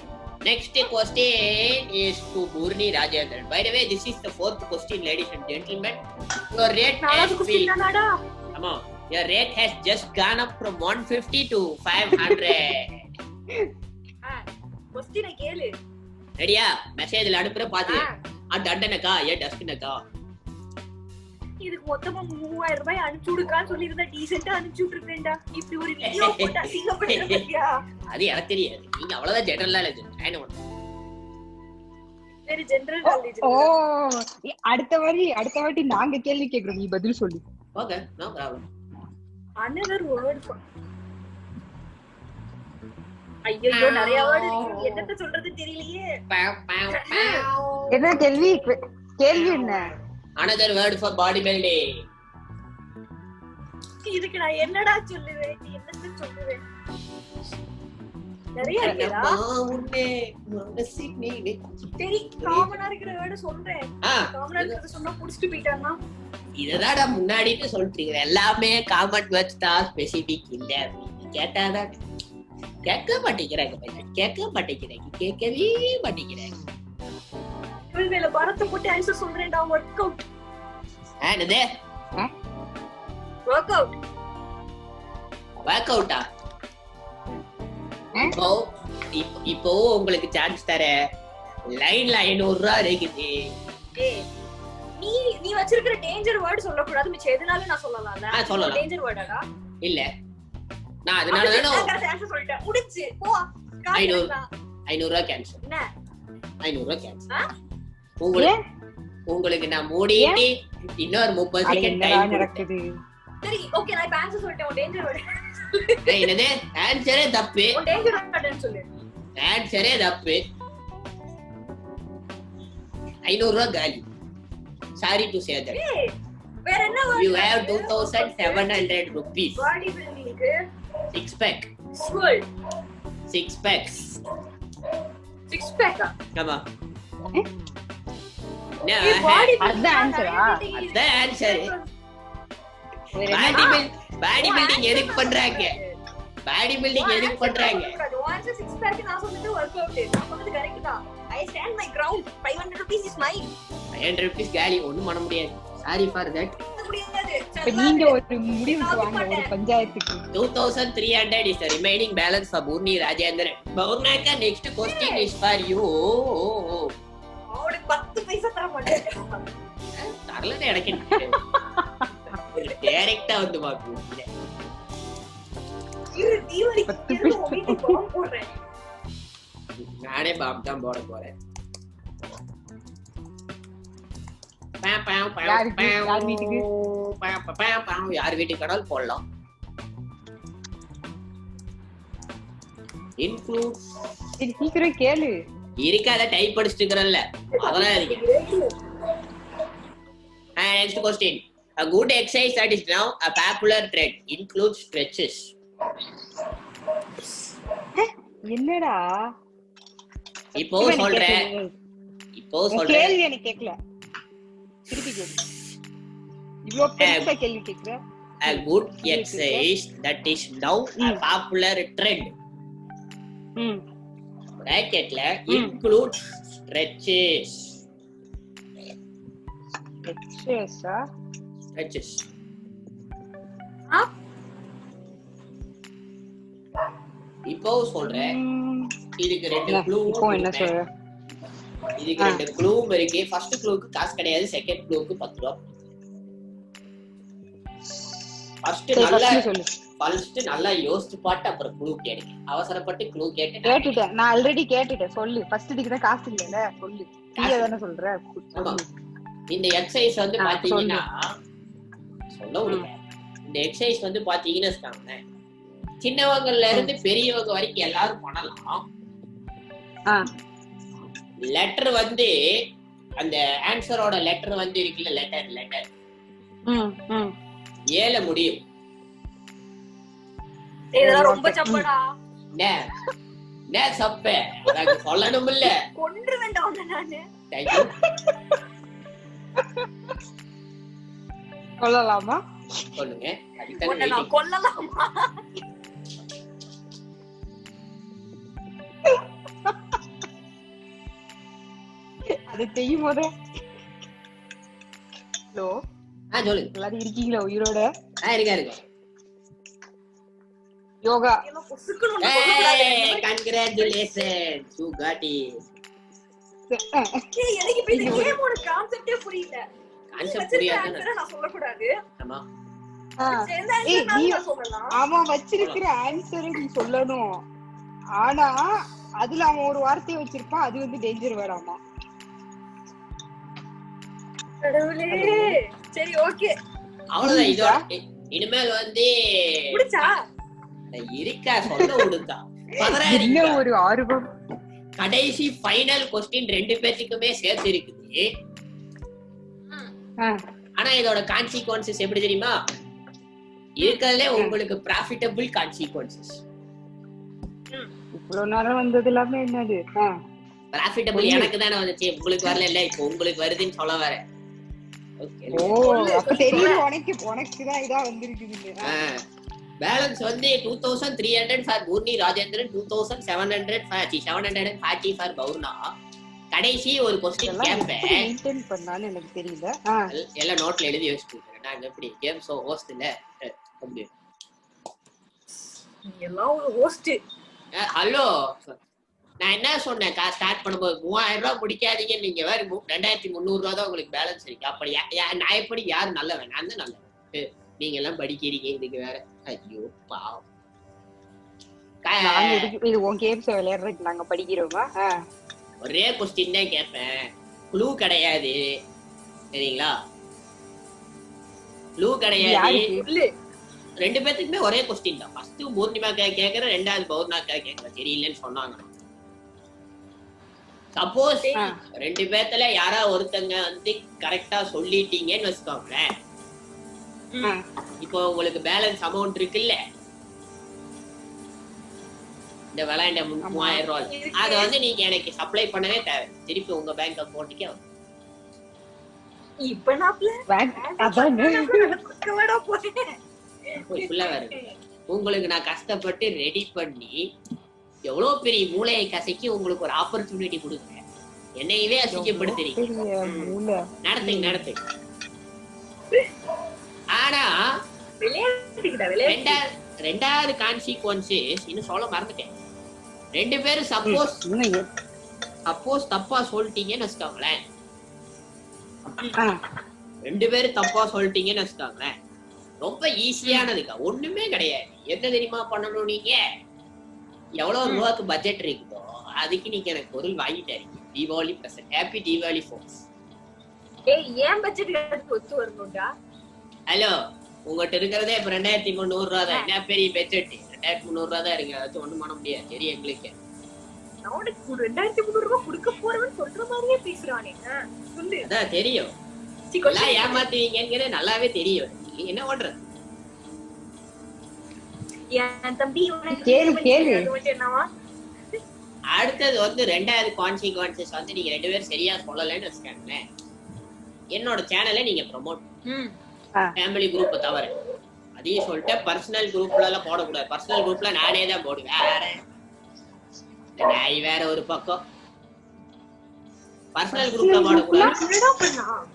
Speaker 2: Next question is to Burni Rajendran. By the way, this is the 4th question, ladies and gentlemen. Your rate has just gone up from 150 to 500.
Speaker 4: Question கேளு.
Speaker 2: ரெடியா? மெசேஜ்ல அனுப்புற பாத்து. டண்டனக்கா ஏ டஸ்ட்னக்கா.
Speaker 4: இதுக்கு மொத்தமா 3000 ரூபாய் அனுப்பிச்சு விடுக்கான்னு சொல்லிருந்தா டீசென்ட்டா அனுப்பிச்சு விட்டுருப்பேன்டா. இப்படி ஒரு வீடியோ போட்டு அசிங்கப்படுத்தியா?
Speaker 2: அது எனக்கு தெரியாது. நீங்க அவ்வளவுதான் ஜெனரலா இல்ல. என்ன பண்ணு?
Speaker 4: Very general knowledge.
Speaker 3: ஓ அடுத்த வாட்டி நாங்க கேள்வி கேக்குறோம், நீ பதில் சொல்லு.
Speaker 2: Okay, no problem.
Speaker 4: another word for ஐயோ நிறைய வேர்ட் இருக்கு, என்னத்த சொல்றது தெரியலையே.
Speaker 3: என்ன கேள்வி என்ன?
Speaker 2: another word for body building.
Speaker 4: இதுக்கு நான் என்னடா சொல்லுவேன், என்னத்த சொல்லுவேன்? நிறைய இருக்குடா. சரி காமனா இருக்கிற வேர்ட் சொல்றேன். காமனா இருக்கிறத சொன்னா புடிச்சிட்டு போயிட்டானா?
Speaker 2: இதடா முன்னாடியே சொல்றீங்க, எல்லாமே காமன் வேர்ட்ஸ் தான், ஸ்பெசிபிக் இல்ல. கேட்டாதான் கேட்க மாட்டேங்கிறாங்க, கேட்கவே மாட்டேங்கிறாங்க.
Speaker 4: இவங்கள பரத்தை போட்டு ஆன்சர் சொல்றேன்டா. Work out.
Speaker 2: என்னது?
Speaker 4: Work out.
Speaker 2: ஒர்க் அவுட்டா? இப்போ உங்களுக்கு சான்ஸ் தர. லைன்ல 500 ரூபாய் இருக்குது.
Speaker 4: நீ வச்சிருக்கிற டேஞ்சர் வேர்ட் சொல்ல கூடாது, மிச்சம் எதுனாலும் நான் சொல்லலாம்ல.
Speaker 2: சொல்லலாம்.
Speaker 4: டேஞ்சர் வேர்டா?
Speaker 2: இல்ல நான் அதனால தான
Speaker 4: ஆன்சர் சொல்லிட்டேன். முடிச்சு போ.
Speaker 2: 500 ரூபாய் கேன்சல்.
Speaker 4: என்ன
Speaker 2: 500 ரூபாய் கேன்சல். உங்களுக்கு நான் மூடிட்டு இன்னொரு 30 செகண்ட் டைம்
Speaker 3: நடக்குது.
Speaker 4: சரி ஓகே, நான் ஆன்சர் சொல்லிட்டேன். டேஞ்சர் வேர்ட்
Speaker 2: என்னது? ஆன்சரே தப்பு.
Speaker 4: டேஞ்சர் வேர்ட்னு சொல்லு.
Speaker 2: ஆன்சரே தப்பு. 500 ரூபாய் காலி. Sorry to say that.
Speaker 4: வேற என்ன வேர்ட்?
Speaker 2: You have 2700 rupees.
Speaker 4: பாடி பில்டிங்க்கு
Speaker 2: 6 pack.
Speaker 4: School
Speaker 2: 6 packs.
Speaker 4: 6 பேக்கா?
Speaker 2: ஆமா.
Speaker 4: பாடி
Speaker 3: அதான் ஆன்சரா?
Speaker 2: அதான் ஆன்சர். பாடி பில்டிங் எதுக்கு பண்றாங்க? பாடி பில்டிங் எதுக்கு பண்றாங்க?
Speaker 4: Answer 6 pack. நான் சொன்னது வொர்க் அவுட். நான் சொன்னது கரெக்ட் தான். I stand my ground. 500 rupees is mine.
Speaker 2: 500 rupees காலி. ஒண்ணும் பண்ண முடியாது. Sorry for that.
Speaker 3: இப்ப நீங்க ஒரு முடிவுக்கு வாங்க, ஒரு பஞ்சாயத்துக்கு.
Speaker 2: 2300 is the remaining balance for Burni Rajendran. Burnaka, next question is for you.
Speaker 4: அவனுக்கு 10 பைசா தர மாட்டேன்.
Speaker 2: தரலன்னு எனக்கு டைரக்டா வந்து பாக்குறேன்.
Speaker 4: இரு தீபாவளிக்கு வீட்டுக்கு பாம் போடுறேன்.
Speaker 2: நானே பாம் தான் போட போறேன். யார் வீட்டுக்கு கடல் போடலாம்.
Speaker 3: சீக்கிரம் கேளு.
Speaker 2: இருக்காத டைப் படிச்சுட்டு இருக்கிறல்ல, அதெல்லாம் இருக்கு. Next question. A good exercise that is now a popular trend includes stretches.
Speaker 3: என்னடா
Speaker 2: இப்போ சொல்றேன்.
Speaker 3: கேள்வி எனக்கு கேட்கல, திருப்பி கேளு. இவ்ளோ பெருசா கேள்வி கேக்குற.
Speaker 2: A good exercise that is now a popular trend. Bracketல includes stretches. Stretches. இப்போ சொல்றேன். இதுக்கு ரெண்டு க்ளூ.
Speaker 3: இப்போ என்ன சொல்ற?
Speaker 2: இதுக்கு ரெண்டு க்ளூ இருக்கு. ஃபர்ஸ்ட் க்ளூக்கு காசு கிடையாது, செகண்ட் க்ளூக்கு 10 ரூபாய். ஃபர்ஸ்ட் நல்லா யோசிச்சு பாட்டு அப்புறம் க்ளூ கேளுங்க. அவசரப்பட்டு க்ளூ
Speaker 3: கேட்டுட்டேன். நான் ஆல்ரெடி கேட்டுட்டேன். சொல்லு. ஃபர்ஸ்ட் இதுக்கு தான் காசு இல்லல, சொல்லு. நீயே தான சொல்ற.
Speaker 2: ஆமா. இந்த எக்சர்சைஸ் வந்து பாத்தீங்கன்னா சொல்ல விடுங்க. இந்த எக்சர்சைஸ் வந்து பாத்தீங்கன்னா சின்னவங்கல இருந்து பெரியவங்க வரைக்கும் எல்லாரும் பண்ணலாம். லெட்டர் வந்து அந்த ஆன்சரோட லெட்டர் வந்து இருக்குல்ல, லெட்டர் ஏல முடியும்.
Speaker 4: இதெல்லாம் ரொம்ப சப்படா.
Speaker 2: நே சப்ப எனக்கு சொல்லணும் இல்ல.
Speaker 4: கொன்று வேண்டாம் நானு.
Speaker 3: சொல்லலாமா?
Speaker 2: சொல்லுங்க.
Speaker 4: உன்னை நான் கொல்லலாமா?
Speaker 3: அது செய்யும் போதே. ஹலோ,
Speaker 2: சொல்லுங்க.
Speaker 3: எல்லாரும் இருக்கீங்களா உயிரோட?
Speaker 2: இருக்கா.
Speaker 3: யோகா.
Speaker 4: ஏமா பொசுக்குன்னு ஒண்ணு சொல்லக்கூடாது.
Speaker 2: Congratulations you got it.
Speaker 4: ஏய், எனக்கு இப்ப இந்த கேமோட கான்செப்டே புரியல.
Speaker 2: கான்செப்ட் புரியாதுன்னு
Speaker 4: நான் சொல்லக்கூடாது.
Speaker 2: ஆமா.
Speaker 3: அவன் வச்சிருக்கிற ஆன்சரை நீ சொல்லணும். ஆனா அதுல அவன் ஒரு வார்த்தையை வச்சிருப்பான், அது வந்து டேஞ்சர் வேர்டாமா.
Speaker 4: கடவுளே. சரி ஓகே.
Speaker 2: அவ்வளவுதான். இதோட இனிமேல் வந்து
Speaker 4: புடிச்சா
Speaker 2: இருக்கா சொல்ல விடுங்கா.
Speaker 3: என்ன ஒரு ஆர்வம்.
Speaker 2: கடைசி ஃபைனல் क्वेश्चन ரெண்டு பேத்துக்குமே சேர்த்து இருக்குது. ஆனா இதோட கான்சிக்வன்சஸ் எப்படி தெரியுமா? இருக்கறதுல உங்களுக்கு ப்ராஃபிட்டபிள் கான்சிக்வன்சஸ்.
Speaker 3: இவ்வளவு நேரம் வந்தது எல்லாமே என்னது?
Speaker 2: ப்ராஃபிட்டபிள் எனக்கு தானே வந்துச்சு, உங்களுக்கு வரல. இல்ல இப்போ உங்களுக்கு வருதுன்னு சொல்ல வர.
Speaker 3: ஓ அப்ப தெரியும் உனக்கு தான் இதா வந்திருக்குது.
Speaker 2: பேலன்ஸ் வந்து 2300 ஃபார் பூர்ணி ராஜேந்திரன், 2740 ஃபார் பௌர்ணா. கடைசி ஒரு क्वेश्चन கேப்பேன்.
Speaker 3: மெயின்டெய்ன் பண்ணான்னு எனக்கு தெரியல.
Speaker 2: எல்லாம் நோட்ல எழுதி வச்சிருக்கேன். நான் எப்படி கேம் ஷோ ஹோஸ்ட் இல்ல அப்படி.
Speaker 4: எல்லாம் ஒரு ஹோஸ்ட்.
Speaker 2: ஹலோ, நான் என்ன சொன்னேன் ஸ்டார்ட் பண்ணும்போது 3000 ரூபாய் முடிக்காதீங்க. நீங்க வேற 2300 ரூபாய் தான் உங்களுக்கு பேலன்ஸ் இருக்கு. அப்படி நான் எப்படி யாரு நல்லவன்? நான் தான் நல்லவன். நீங்க எல்லாம் படிக்கிறீங்க இதுக்கு வேற. ஐயோ பாவம்.
Speaker 3: இது உன் கேம்ஸ் விளையாடுறதுக்கு நாங்க படிக்கிறோமா?
Speaker 2: ஒரே क्वेश्चन தான் கேட்பேன். க்ளூ கிடையாது சரிங்களா? க்ளூ கிடையாது. ரெண்டு பேத்துக்குமே ஒரே क्वेश्चन தான். ஃபர்ஸ்ட் பூர்ணிமா கேக்குற, ரெண்டாவது பௌர்ணா கேக்குற. தெரியலன்னு சொன்னாங்க. சப்போஸ் ரெண்டு பேத்துல யாரா ஒருத்தங்க வந்து கரெக்டா சொல்லிட்டீங்கன்னு வச்சுக்கோங்களேன். இப்போ உங்களுக்கு பேலன்ஸ் அமௌண்ட் இருக்குல்ல, இந்த விளையாண்ட 3000 ரூபாய், அதை வந்து நீங்க எனக்கு சப்ளை பண்ணவே தேவை. திருப்பி உங்க பேங்க் அக்கௌண்ட்டுக்கே
Speaker 4: இப்ப
Speaker 2: உங்களுக்கு நான் கஷ்டப்பட்டு ரெடி பண்ணி எவ்வளவு பெரிய மூளையை கசக்கி உங்களுக்கு ஒரு ஆப்பர்ச்சுனிட்டி கொடுக்குறேன். என்னையவே அசிங்கப்படுத்துறீங்க. நடத்துங்க. ஆனா ரெண்டாவது கான்சிக்வன்சஸ் இன்னும் சொல்ல மறந்துட்டேன். ரெண்டு பேரும் சப்போஸ் தப்பா சொல்லிட்டீங்கன்னு வச்சுக்கோங்களேன். ரெண்டு பேரும் தப்பா சொல்லிட்டீங்கன்னு வச்சுக்கோங்களேன். ரொம்ப ஈஸியானதுக்கா, ஒண்ணுமே கிடையாது. என்ன தெரியுமா பண்ணணும்? நீங்க எவ்வளவு ரூபாய்க்கு பட்ஜெட் இருக்குதோ அதுக்கு நீங்க எனக்கு பொருள் வாங்கிட்டு Deepavali present. Happy Deepavali force.
Speaker 4: ஏன் பட்ஜெட் ஒத்து வரணும்டா?
Speaker 2: ஹலோ, உங்ககிட்ட இருக்கிறதே இப்ப 2300 ரூபா தான். என்ன பெரிய பட்ஜெட்? 2300 ரூபா தான் இருக்கு. அது ஒண்ணும் பண்ண முடியாது. சரி, எங்களுக்கு
Speaker 4: 2300 ரூபாய் கொடுக்க போறவன்னு சொல்ற மாதிரியே பேசுறானே. சொல்லு.
Speaker 2: அதான் தெரியும். ஏமாத்துவீங்கிறது நல்லாவே தெரியும். என்ன பண்றது?
Speaker 4: என் தம்பி
Speaker 2: அடுத்தது வந்து ரெண்டாவது கான்சிக்வன்சஸ் வந்து நீங்க ரெண்டு பேரும் சரியா சொல்லலன்னு வச்சுக்கோங்களேன். என்னோட சேனலை நீங்க ப்ரமோட் ஃபேமிலி குரூப்பை தவிர அதையும் சொல்லிட்டு பர்சனல் குரூப்ல எல்லாம் போடக்கூடாது. பர்சனல் குரூப்ல நானே தான் போடுவேன். வேற ஒரு பக்கம் பர்சனல் குரூப்ல போடக்கூடாது.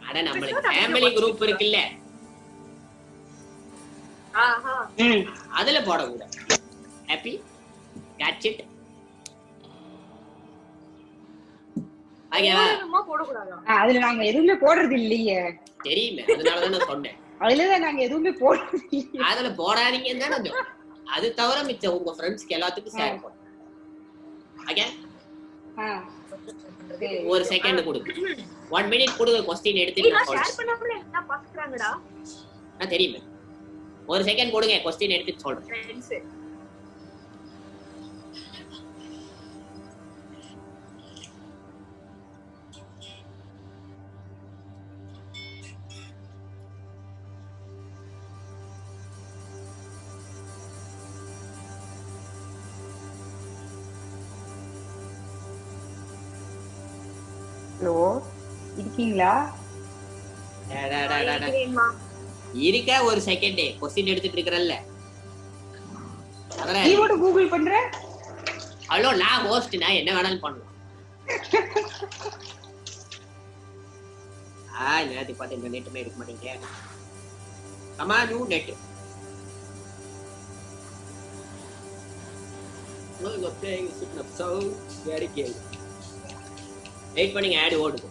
Speaker 2: ஆனா நம்மளுக்கு ஃபேமிலி குரூப் இருக்குல்ல, அதுல போடக்கூடாது. Happy catch it.
Speaker 3: அதுல நாங்க எதுவுமே போடுறது இல்லையே.
Speaker 2: தெரியுமே, அதனாலதான் நான் சொன்னேன்.
Speaker 3: அதுலதான் நாங்க எதுவுமே போடுறது.
Speaker 2: அதுல போடாதீங்கன்னு தான் நான் சொன்னேன். அது தவிர மிச்சம் உங்க ஃப்ரெண்ட்ஸ்க்கு எல்லாத்துக்கும் ஷேர் பண்ணுங்க. ஓகே, ஒரு செகண்ட் கொடுங்க, 1 மினிட் கொடுங்க. क्वेश्चन எடுத்துட்டு நான் சொல்றேன். தெரியுமே, ஒரு செகண்ட் கொடுங்க. क्वेश्चन எடுத்துட்டு சொல்றேன்.
Speaker 3: ஹலோ, இருக்கீங்களா?
Speaker 2: இருக்க ஒரு செகண்ட் क्वेश्चन எடுத்துட்டு இருக்கறல்ல,
Speaker 3: நீ கூட கூகுள் பண்ற.
Speaker 2: ஹலோ, நான் ஹோஸ்ட், நான் என்ன வேணாலும் பண்ணலாம். நேத்து பார்த்து இந்த நெட்டுமே எடுக்க மாட்டீங்க. Comma new net. வெயிட் பண்ணுங்க, ஆட் ஓடுது.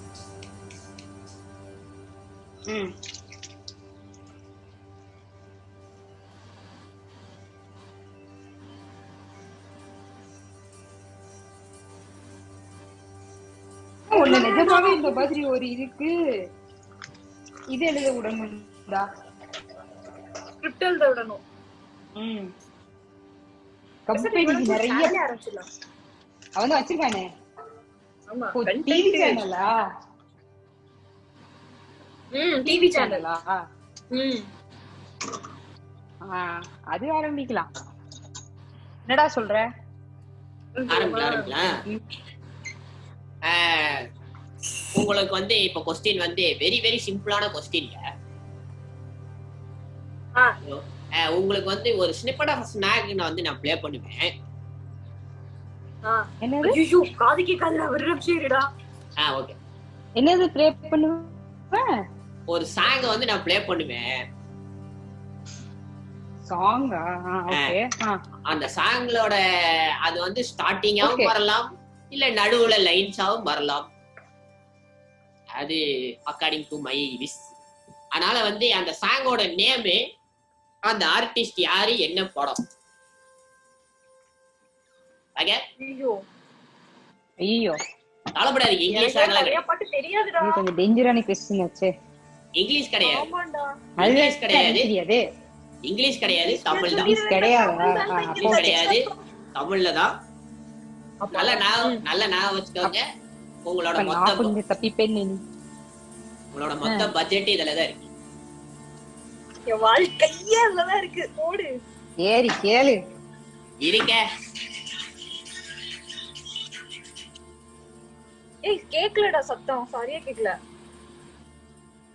Speaker 3: ஒண்ணு நிஜமாவே இந்த மாதிரி ஒரு இதுக்கு இது எழுத விடணும்டா.
Speaker 4: ஸ்கிரிப்ட் எழுத விடணும்.
Speaker 3: கம்பெனிக்கு நிறைய
Speaker 4: ஆரம்பிச்சிடலாம்.
Speaker 3: அவன் தான் வச்சிருக்கானே.
Speaker 4: ஆமா,
Speaker 3: டிவி சேனலா?
Speaker 4: டிவி சேனலா?
Speaker 3: அது ஆரம்பிக்கலாம். என்னடா சொல்ற?
Speaker 2: ஆரம்பிக்கலாம். உங்களுக்கு வந்து இப்ப கொஸ்டின் வந்து வெரி வெரி சிம்பிளான கொஸ்டின்ல உங்களுக்கு வந்து ஒரு ஸ்னிப்பட் ஆஃப் ஸ்நாக் நான் ப்ளே பண்ணுவேன்.
Speaker 3: என்னது?
Speaker 4: ஐயோ காது கேட்காதுடா, ஒரு நிமிஷம் இருடா.
Speaker 2: ஓகே.
Speaker 3: என்னது ப்ளே பண்ணுவேன்?
Speaker 2: ஒரு சாங் வந்து நான் ப்ளே பண்ணுவேன்.
Speaker 3: சாங்கா? ஓகே.
Speaker 2: அந்த சாங்லோட அது வந்து ஸ்டார்டிங்காவும் வரலாம், இல்ல நடுவுல லைன்ஸாவும் வரலாம். அது அக்கார்டிங் டு மை விஷ். அதனால வந்து அந்த சாங்கோட நேம், அந்த ஆர்டிஸ்ட் யாரு, என்ன படம்.
Speaker 3: ஐயோ
Speaker 2: கவலைப்படாதீங்க, இங்கிலீஷ்
Speaker 4: தெரியாதுடா.
Speaker 3: கொஞ்சம் டேஞ்சரான क्वेश्चन ஆச்சே.
Speaker 2: இங்கிலீஷ் கிடையாது.
Speaker 4: ஆமாண்டா,
Speaker 2: இங்கிலீஷ் கிடையாது.
Speaker 3: இங்கிலீஷ்
Speaker 2: கிடையாது, தமிழ் தான்.
Speaker 3: இங்கிலீஷ் கிடையாதா?
Speaker 2: இங்கிலீஷ் கிடையாது, தமிழ்ல தான். நல்ல ஞாபகம் வச்சுக்கோங்க. உங்களோட மொத்த பட்ஜெட் இதுல தான் இருக்கு.
Speaker 4: என் வாழ்க்கையே அதுலதான் இருக்கு. ஓடு
Speaker 3: ஏறி கேளு.
Speaker 2: இருக்க.
Speaker 4: ஏய் கேக்கலடா சத்தம், சரியா கேக்கல.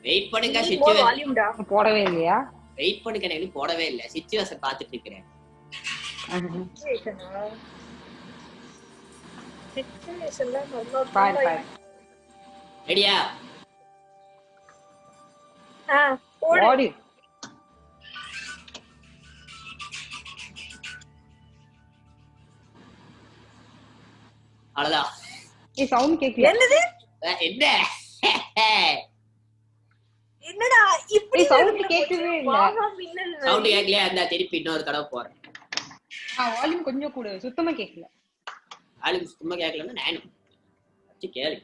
Speaker 2: வெயிட் பண்ணுங்க,
Speaker 4: வால்யூம்டா
Speaker 3: போடவே இல்லையா?
Speaker 2: வெயிட் பண்ணுங்க, நான் போடவே இல்ல, சிச்சுவேஷன் பாத்துட்டு இருக்கேன். ரெடியா?
Speaker 3: ஓடு.
Speaker 2: அவ்வளவுதான்.
Speaker 3: ஏய் சவுண்ட் கேக்கல.
Speaker 4: என்னது?
Speaker 2: என்ன
Speaker 4: என்னடா இப்படி
Speaker 3: சவுண்ட் கேக்கவே இல்ல.
Speaker 2: சவுண்ட் கேக்கலையா? அந்த திருப்பி இன்னொரு தடவை போறேன்.
Speaker 3: வால்யூம் கொஞ்சம் கூட சுத்தமா கேக்கல.
Speaker 2: வால்யூம் சுத்தமா கேக்கலன்னா நானும் கேளு.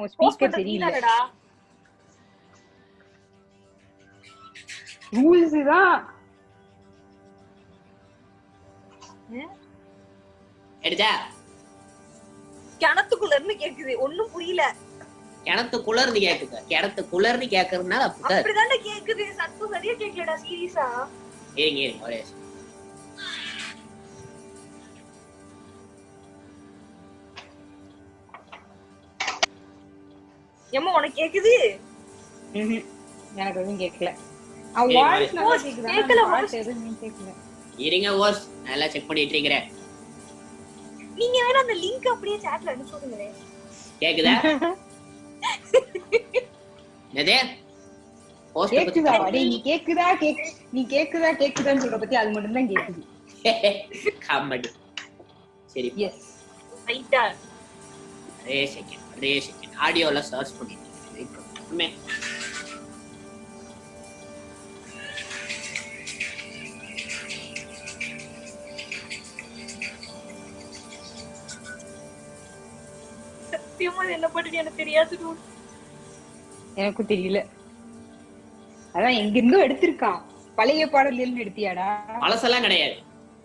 Speaker 3: ஒரு ஸ்பீக்கர் சரியில்லை. ரூல்ஸ் தான்.
Speaker 2: எடுத்தா
Speaker 4: கிணத்துக்குள்ள இருந்து கேக்குது, ஒண்ணும் புரியல.
Speaker 2: கிணத்துக்குள்ள இருந்து கேக்குது. கிணத்துக்குள்ள இருந்து கேக்குறதுனால
Speaker 4: அப்படிதானே கேக்குது, சத்தம் சரியா கேக்கலடா. சீரியஸா
Speaker 2: இருங்க ஒரே
Speaker 4: ஏமா உனக்கு கேக்குது?
Speaker 3: எனக்கு எதுவும் கேக்கல. வாய்ஸ் நல்லா கேக்குதா? கேக்கல, வாய்ஸ் எதுவும் கேக்கல.
Speaker 2: இருங்க வாய்ஸ் நல்லா செக் பண்ணிட்டு இருக்கேன்.
Speaker 4: நீங்க வேணா அந்த லிங்க் அப்படியே சாட்ல அனுப்புங்களே.
Speaker 2: கேக்குதா? என்னதே?
Speaker 3: கேக்குதா? டேய் நீ கேக்குதான்னு சொல்ற பத்தி அது மட்டும் தான் கேக்குது.
Speaker 2: காமெடி. சரி
Speaker 3: எஸ்
Speaker 4: ரைட்டா.
Speaker 2: ரே செகண்ட் ஆடியோல சர்ச் பண்ணிட்டு இருக்கேன்.
Speaker 4: என்ன பண்ணுது எனக்கு தெரியாது.
Speaker 3: எனக்கும் தெரியல. அதான் எங்க இருந்தோ எடுத்திருக்கான். பழைய பாடல் இருந்து எடுத்தியாடா?
Speaker 2: பழசெல்லாம் கிடையாது.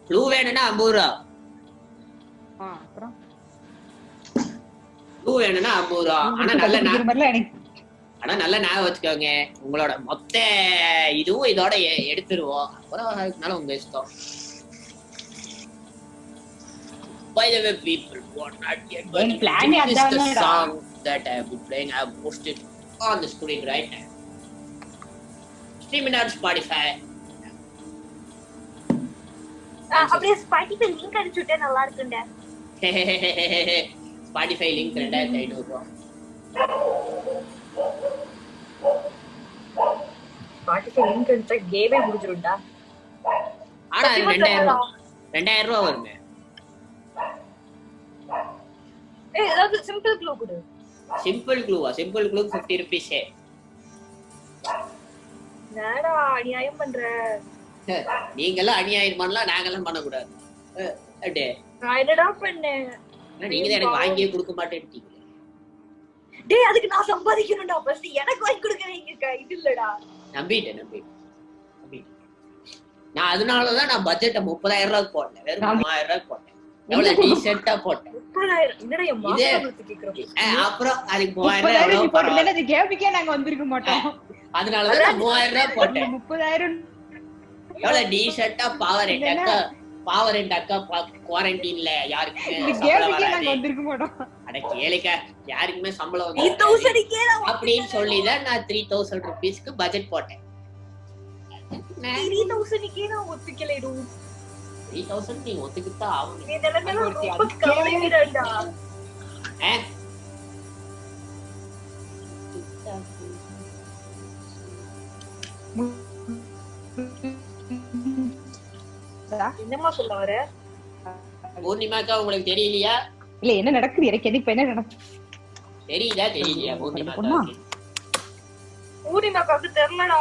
Speaker 2: க்ளூ வேணும்னா 50 ரூபா.
Speaker 3: அப்புறம்
Speaker 2: க்ளூ வேணும்னா 50 ரூபா. ஆனா நல்ல ஞாபகம் வச்சுக்கோங்க, உங்களோட மொத்த இதுவும் இதோட எடுத்துருவோம். அப்புறம் அதுக்குனால உங்க இஷ்டம். By the way, people who are not yet watching, this is the song that I have been playing. I have posted on the screen right now. Streaming on Spotify.
Speaker 4: அப்படியே Spotify லிங்க் அனுப்பிச்சுட்டே நல்லா இருக்குண்டா.
Speaker 2: Spotify link 2500 ரூபாய்.
Speaker 4: Spotify link அனுப்பிச்சா கேமே முடிஞ்சிரும்டா.
Speaker 2: ஆனா 2000 ரூபாய் வருமே.
Speaker 4: ஏதாவது simple clue கொடு.
Speaker 2: Simple க்ளூவா? Simple clue 50 rupees.
Speaker 4: நாடா அநியாயம் பண்ற.
Speaker 2: நீங்கெல்லாம் அநியாயம் பண்ணலாம், நாங்கெல்லாம் பண்ணக்கூடாது. அடே
Speaker 4: நான் என்னடா பண்ணேன்?
Speaker 2: நீங்க தான் எனக்கு வாங்கியே கொடுக்க மாட்டேன்ட்டீங்க.
Speaker 4: டேய் அதுக்கு நான் சம்பாதிக்கணும்டா. ஃபர்ஸ்ட் எனக்கு வாங்கி கொடுக்கறீங்க இது இல்லடா.
Speaker 2: நம்பிட்டேன். நான் அதனாலதான் நான் பட்ஜெட்டை 30,000 ரூபாய்க்கு போடல, வெறும் 3000 ரூபாய்க்கு போட்டேன். எவ்வளவு டீசென்ட்டா போட்டேன்.
Speaker 4: 30,000 என்னடா என் மாசத்துக்கு கேக்குறோம்.
Speaker 2: அப்புறம் அதுக்கு 3000 ரூபாய்
Speaker 3: போட்டேன்னா அது கேபிக்கே நாங்க வந்திருக்க மாட்டோம்.
Speaker 2: அதனாலதான் நான் 3000 ரூபாய் போட்டேன்.
Speaker 3: 30,000
Speaker 2: எவ்வளவு டீசென்ட்டா பவர் அண்ட் அக்கா குவாரண்டைன்ல யாருக்குமே
Speaker 3: இந்த
Speaker 2: சம்பளம்
Speaker 3: கேபிக்கே நாங்க
Speaker 2: வராது.
Speaker 3: வந்திருக்க மாட்டோம்.
Speaker 2: அட கேளுக்க, யாருக்குமே சம்பளம் வந்து
Speaker 4: 3000 கேடா
Speaker 2: அப்படின்னு சொல்லிதான் நான் 3000 ரூபீஸ்க்கு பட்ஜெட் போட்டேன்.
Speaker 4: 3000 கேடா ஒத்துக்கலைடா.
Speaker 2: 3000 நீங்க ஒத்துக்கிட்டா ஆகும்.
Speaker 4: நீ நிலைமையில ரொம்ப கவலைக்கிறடா. என்னமா சொல்ல வர?
Speaker 2: பூர்ணிமாக்கா உங்களுக்கு தெரியலையா?
Speaker 3: இல்ல என்ன நடக்குது எனக்கு எது இப்ப என்ன நடக்குது
Speaker 2: தெரியலையா பூர்ணிமாக்கா?
Speaker 4: பூர்ணிமாக்காக்கு தெரியலடா.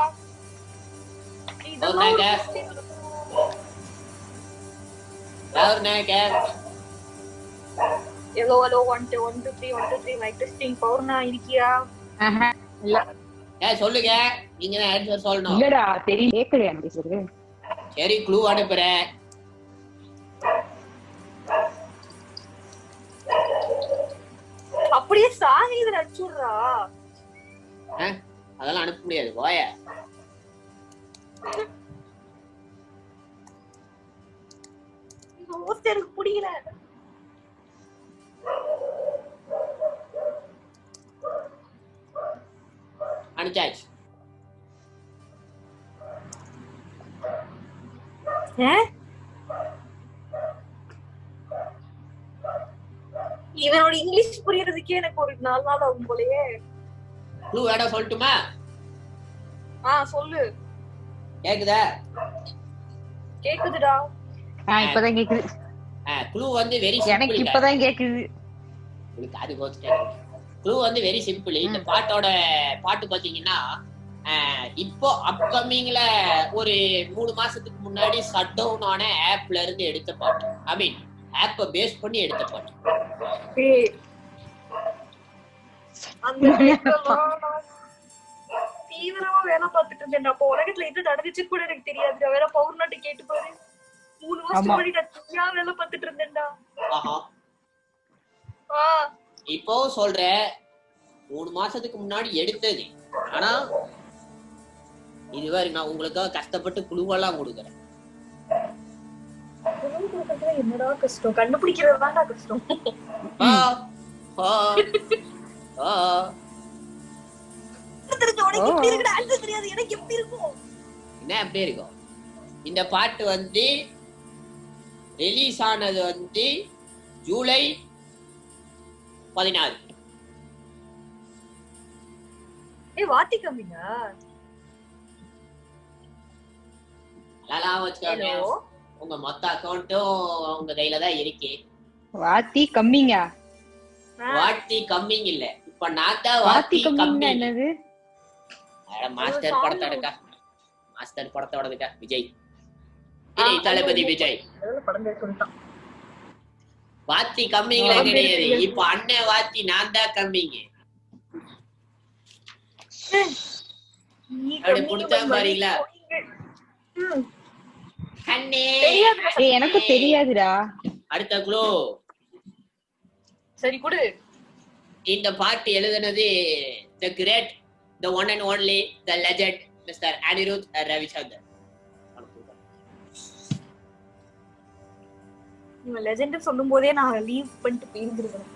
Speaker 4: Hello 1 2 3 1 2 3 mic testing. பௌர்ணா இருக்கியா?
Speaker 3: இல்ல
Speaker 2: சொல்லுங்க, நீங்க தான் ஆன்சர் சொல்லணும்.
Speaker 3: இல்லடா தெரியல, கேக்கலையா நீ சொல்லு.
Speaker 2: சரி க்ளூ அனுப்புறேன்.
Speaker 4: அப்படியே சாமி இத அடிச்சுடுறா.
Speaker 2: அதெல்லாம் அனுப்ப முடியாது, போய.
Speaker 4: எனக்கு புரியல.
Speaker 2: அனுச்சாச்சு.
Speaker 4: இவனோட இங்கிலீஷ் புரியறதுக்கே எனக்கு ஒரு 4 நாள் ஆகும் போலயே.
Speaker 2: க்ளூ வேட சொல்லட்டுமா?
Speaker 4: சொல்லு.
Speaker 2: கேக்குதா?
Speaker 4: கேக்குதுடா.
Speaker 3: இப்பதான் கேக்குது.
Speaker 2: க்ளூ வந்து வெரி சிம்பிள்.
Speaker 3: எனக்கு இப்பதான் கேக்குது.
Speaker 2: உங்களுக்கு அது கோச்சுட்டேன். க்ளூ வந்து வெரி சிம்பிள். இந்த பாட்டு பாத்தீங்கன்னா இப்போ அப்கமிங்ல ஒரு 3 மாசத்துக்கு முன்னாடி ஷட் டவுன் ஆன ஆப்ல இருந்து எடுத்த பாட்டு. ஐ மீன் ஆப்ப பேஸ் பண்ணி எடுத்த பாட்டு.
Speaker 4: தீவிரமா வேலை பார்த்துட்டு இருந்தேன். அப்போ உலகத்துல என்ன நடந்துச்சு கூட எனக்கு தெரியாது. வேற பௌர்ணாட்டி கேட்டு பாரு. 3 மாசத்துக்கு முன்னாடி நான் வேலை பார்த்துட்டு இருந்தேன்டா.
Speaker 2: இப்போ சொல்றேன், 3 மாசத்துக்கு முன்னாடி எடுத்தது. ஆனா இதுவரை நான் உங்களுக்காக கஷ்டப்பட்டு குழுவெல்லாம் கொடுக்குறேன்.
Speaker 4: என்னடா கஷ்டம்? கண்டுபிடிக்கிறதுதான்டா கஷ்டம்.
Speaker 2: என்ன எப்படி இருக்கும்? இந்த பாட்டு வந்து ரிலீஸ் ஆனது வந்து ஜூலை 16.
Speaker 4: வாத்தி கம்மிங்க.
Speaker 2: உங்க மொத்த அக்கௌண்ட்டும் உங்க கையில தான் இருக்கு.
Speaker 3: வாத்தி கம்மிங்க.
Speaker 2: வாத்தி கம்மிங் இல்ல, இப்ப நான் தான் வாத்தி கம்மி.
Speaker 3: என்னது?
Speaker 2: மாஸ்டர் படத்தோடதுக்கா விஜய் தளபதி விஜய் வாத்தி கம்மிங்களா கிடையாது. இப்ப அண்ணன் வாத்தி நான் தான் கம்மிங்க. அப்படி புடிச்சா பாருங்களா?
Speaker 3: எனக்கு தெரியாதுடா.
Speaker 2: அடுத்த க்ளூ.
Speaker 4: சரி குடு.
Speaker 2: இந்த பாட்டு எழுதுனது the great, the one and only, the legend Mr. Anirudh Ravichandran.
Speaker 4: நீங்க லெஜெண்ட் சொல்லும் போதே நான் லீவ் பண்ணிட்டு போயிருந்திருக்கேன்.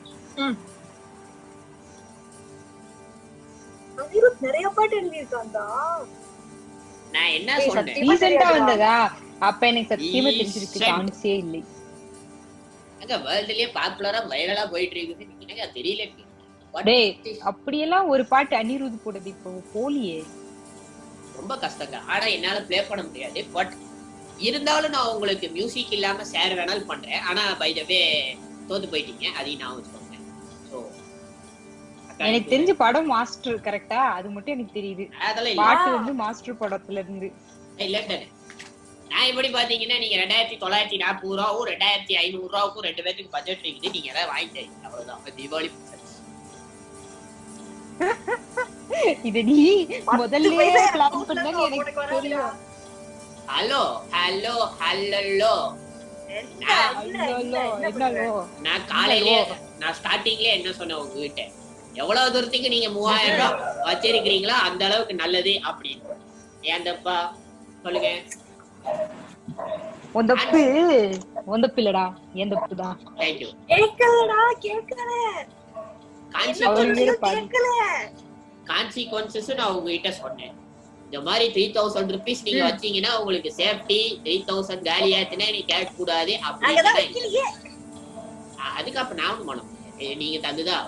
Speaker 4: அனிருத் நிறைய பாட்டு எழுதியிருக்கான்டா.
Speaker 2: நான் என்ன சொன்னேன்?
Speaker 3: ரீசெண்டா வந்ததா? அப்ப எனக்கு சத்தியமா தெரிஞ்சிருக்கு. சான்ஸே இல்லை.
Speaker 2: அங்க வேர்ல்ட்லயே பாப்புலரா வைரலா போயிட்டு இருக்குது. நீங்க தெரியல.
Speaker 3: டேய் அப்படியெல்லாம் ஒரு பாட்டு அனிருத் போடுது இப்போ போலியே.
Speaker 2: ரொம்ப கஷ்டங்க. ஆனா என்னால ப்ளே பண்ண முடியாது. பட் இருந்தாலும் நான் உங்களுக்கு மியூசிக் இல்லாம ஷேர் வேணாலும் பண்றேன். ஆனா பை தி வே தோத்து போயிட்டீங்க, அதையும் நான் வச்சுக்கோங்க.
Speaker 3: எனக்கு தெரிஞ்ச படம் மாஸ்டர் கரெக்டா, அது மட்டும் எனக்கு தெரியுது.
Speaker 2: அதெல்லாம்
Speaker 3: பாட்டு வந்து மாஸ்டர் படத்துல இருந்து.
Speaker 2: இல்ல நான் எப்படி பாத்தீங்கன்னா நீங்க 2940 ரூபாவும் 2500 ரூபாவுக்கும் 2 பேருக்கு பட்ஜெட் இருக்குது, நீங்க ஏதாவது வாங்கிட்டீங்க அவ்வளவுதான் தீபாவளி.
Speaker 3: இது நீ முதல்லயே பிளான் பண்ணனு எனக்கு தெரியும்.
Speaker 2: ஹலோ ஹலோ ஹலோ நான் காலையிலே நான் ஸ்டார்டிங்லயே என்ன சொன்னேன் உங்ககிட்ட, எவ்வளவு தூரத்துக்கு நீங்க 3000 ரூபாய் வச்சிருக்கீங்களோ அந்த அளவுக்கு நல்லது அப்படின்னு. ஏன்டப்பா சொல்லுங்க.
Speaker 3: ஒந்தப்பு இல்லடா, ஏந்தப்பு தான்.
Speaker 2: Thank you.
Speaker 4: கேக்கலடா, கேக்கல.
Speaker 2: கான்சிக்வன்சஸ் நான் உங்ககிட்ட சொன்னேன். இந்த மாதிரி 3000 rupees நீங்க வச்சீங்கன்னா உங்களுக்கு சேஃப்டி, 3000 காலி ஆச்சுன்னா நீ கேட்க கூடாது அப்படின்னு. அதுக்கு அப்ப நான் ஒண்ணு பண்ண முடியாது, நீங்க தந்துதா.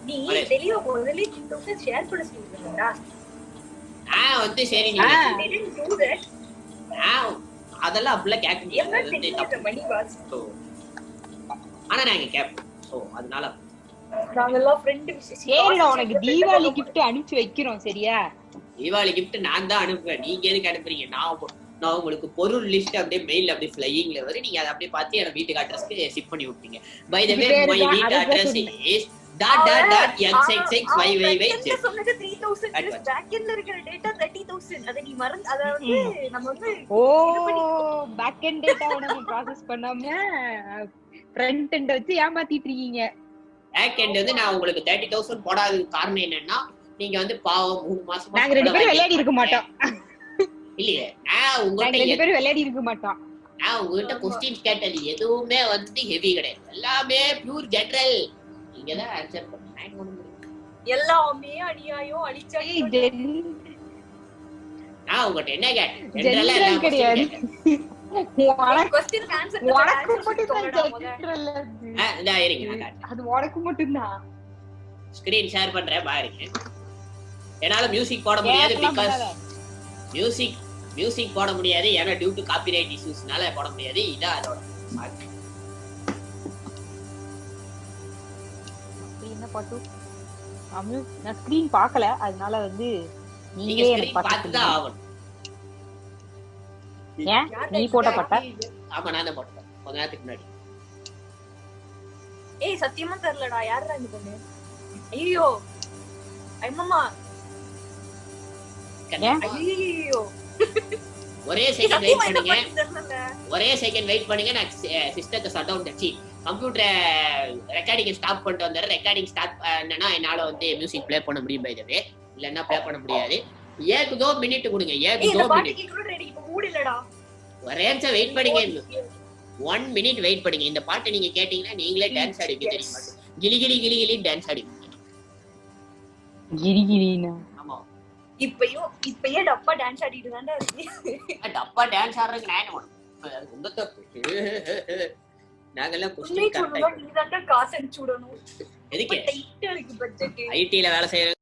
Speaker 4: நீ தெளிவா முதல்ல 3000 ஷேர் பண்ண சொல்லுங்கடா.
Speaker 2: வந்து சரி நீங்க அதெல்லாம் அப்படிலாம் கேட்க முடியாது. ஆனா நாங்க கேட்போம். சோ அதனால
Speaker 4: நாங்கெல்லாம் ஃப்ரெண்ட்
Speaker 3: சரிடா, உனக்கு தீபாவளி gift அனுப்பிச்சு வைக்கிறோம் சரியா?
Speaker 2: தீபாவளி gift நான் தான் அனுப்புறேன், நீங்க எதுக்கு அனுப்புறீங்க? நான் உங்களுக்கு பொருள் லிஸ்ட் அப்படியே மெயில் அப்படியே ஃப்ளையிங்ல வரும், நீங்க அதை அப்படியே பார்த்து என்னோட வீட்டுக்கு அட்ரஸ்க்கு ஷிப் பண்ணி விட்டீங்க. பை தி வே மை வீட்டு அட்ரஸ் இஸ்
Speaker 4: .xxyyyy. சொன்னது 3000 பேக் எண்ட்ல இருக்கிற டேட்டா 30000. அத நீ மறந்து அத வந்து நம்ம வந்து
Speaker 3: பேக் எண்ட் டேட்டாவை நம்ம ப்ராசஸ் பண்ணாம ஃப்ரண்ட் எண்ட் வச்சு ஏமாத்திட்டு இருக்கீங்க.
Speaker 2: பேக் எண்ட் வந்து நான் உங்களுக்கு 30000 போடாததுக்கு காரணம் என்னன்னா, நீங்க வந்து பாவம் 3 மாசமா
Speaker 3: நாங்க 2 பேரும் விளையாடி இருக்க மாட்டோம்.
Speaker 2: இல்லையே நான் உங்ககிட்ட
Speaker 3: 2 பேரும் விளையாடி இருக்க மாட்டோம்.
Speaker 2: நான் உங்ககிட்ட क्वेश्चंस கேட்டது எதுவுமே வந்து ஹெவி கிடையாது, எல்லாமே பியூர் ஜெனரல். நீங்க தான் ஆன்சர் பண்ணுங்க.
Speaker 4: எல்லாமே அநியாயம் அழிச்சாய்.
Speaker 2: நான் உங்ககிட்ட என்ன கேட்டேன்?
Speaker 3: ஜெனரலா எல்லாம் கிடையாது.
Speaker 4: क्वेश्चन ஆன்சர்
Speaker 3: உனக்கு மட்டும் தான் ஜெனரல்.
Speaker 2: இதா இருங்க நான் காட்டுறேன்.
Speaker 3: அது உனக்கு மட்டும் தான்.
Speaker 2: ஸ்கிரீன் ஷேர் பண்றேன் பாருங்க. என்னால மியூசிக் போட முடியாது, பிகாஸ் மியூசிக் போட முடியாது, ஏன்னா டியூ டு காப்பிரைட் இஷ்யூஸ்னால போட முடியாது. இதான் அதோட
Speaker 3: என்ன பாட்டு. நான் ஸ்கிரீன் பார்க்கல, அதனால வந்து
Speaker 2: நீங்க ஸ்கிரீன் பார்த்து தான் ஆகணும்.
Speaker 3: ஏன் நீ போட்ட பாட்டா?
Speaker 2: ஆமா நான் தான் போட்டேன் கொஞ்ச நேரத்துக்கு முன்னாடி.
Speaker 4: ஏய் சத்தியமா தெரியலடா, யாரடா இந்த பொண்ணு? ஐயோ ஐமம்மா, ஐயோ
Speaker 2: ஒரே செகண்ட் வெயிட் பண்ணுங்க, ஒரே செகண்ட் வெயிட் பண்ணுங்க. நான் சிஸ்டத்தை ஷட் டவுன் பண்ணி கம்ப்யூட்டர் ரெக்கார்டிங் ஸ்டாப் பண்ணிட்டு வந்தேன். ரெக்கார்டிங் ஸ்டார்ட் என்னன்னா என்னால வந்து மியூசிக் ப்ளே பண்ண முடியும், பை தி வே இல்லன்னா ப்ளே பண்ண முடியாது. ஏக்கு 2 மினிட் கொடுங்க, ஏக்கு 2 மினிட்.
Speaker 4: இப்ப மூட் இல்லடா,
Speaker 2: ஒரே நிமிஷம் வெயிட் பண்ணுங்க. 1 மினிட் வெயிட் பண்ணுங்க. இந்த பாட்டை நீங்க கேட்டீங்கன்னா நீங்களே டான்ஸ் ஆடிக்க தெரியுமா? கிளி கிளி கிளி கிளி டான்ஸ் ஆடிப்பீங்க.
Speaker 3: கிளி கிளினா?
Speaker 2: ஆமா,
Speaker 4: இப்பயே டப்பா டான்ஸ் ஆடிட்டு தான்டா இருக்கு.
Speaker 2: டப்பா டான்ஸ் ஆடுறதுக்கு நான் என்ன பண்ணுவேன்? உங்க தப்பு. நாங்கெல்லாம்
Speaker 4: குஸ்தி கரெக்ட்டா நீ தான்டா காசு அனுப்பிச்சு விடணும்.
Speaker 2: எதுக்கு?
Speaker 4: டைட்டா இருக்கு பட்ஜெட்.
Speaker 2: ஐடில வேலை செய்யற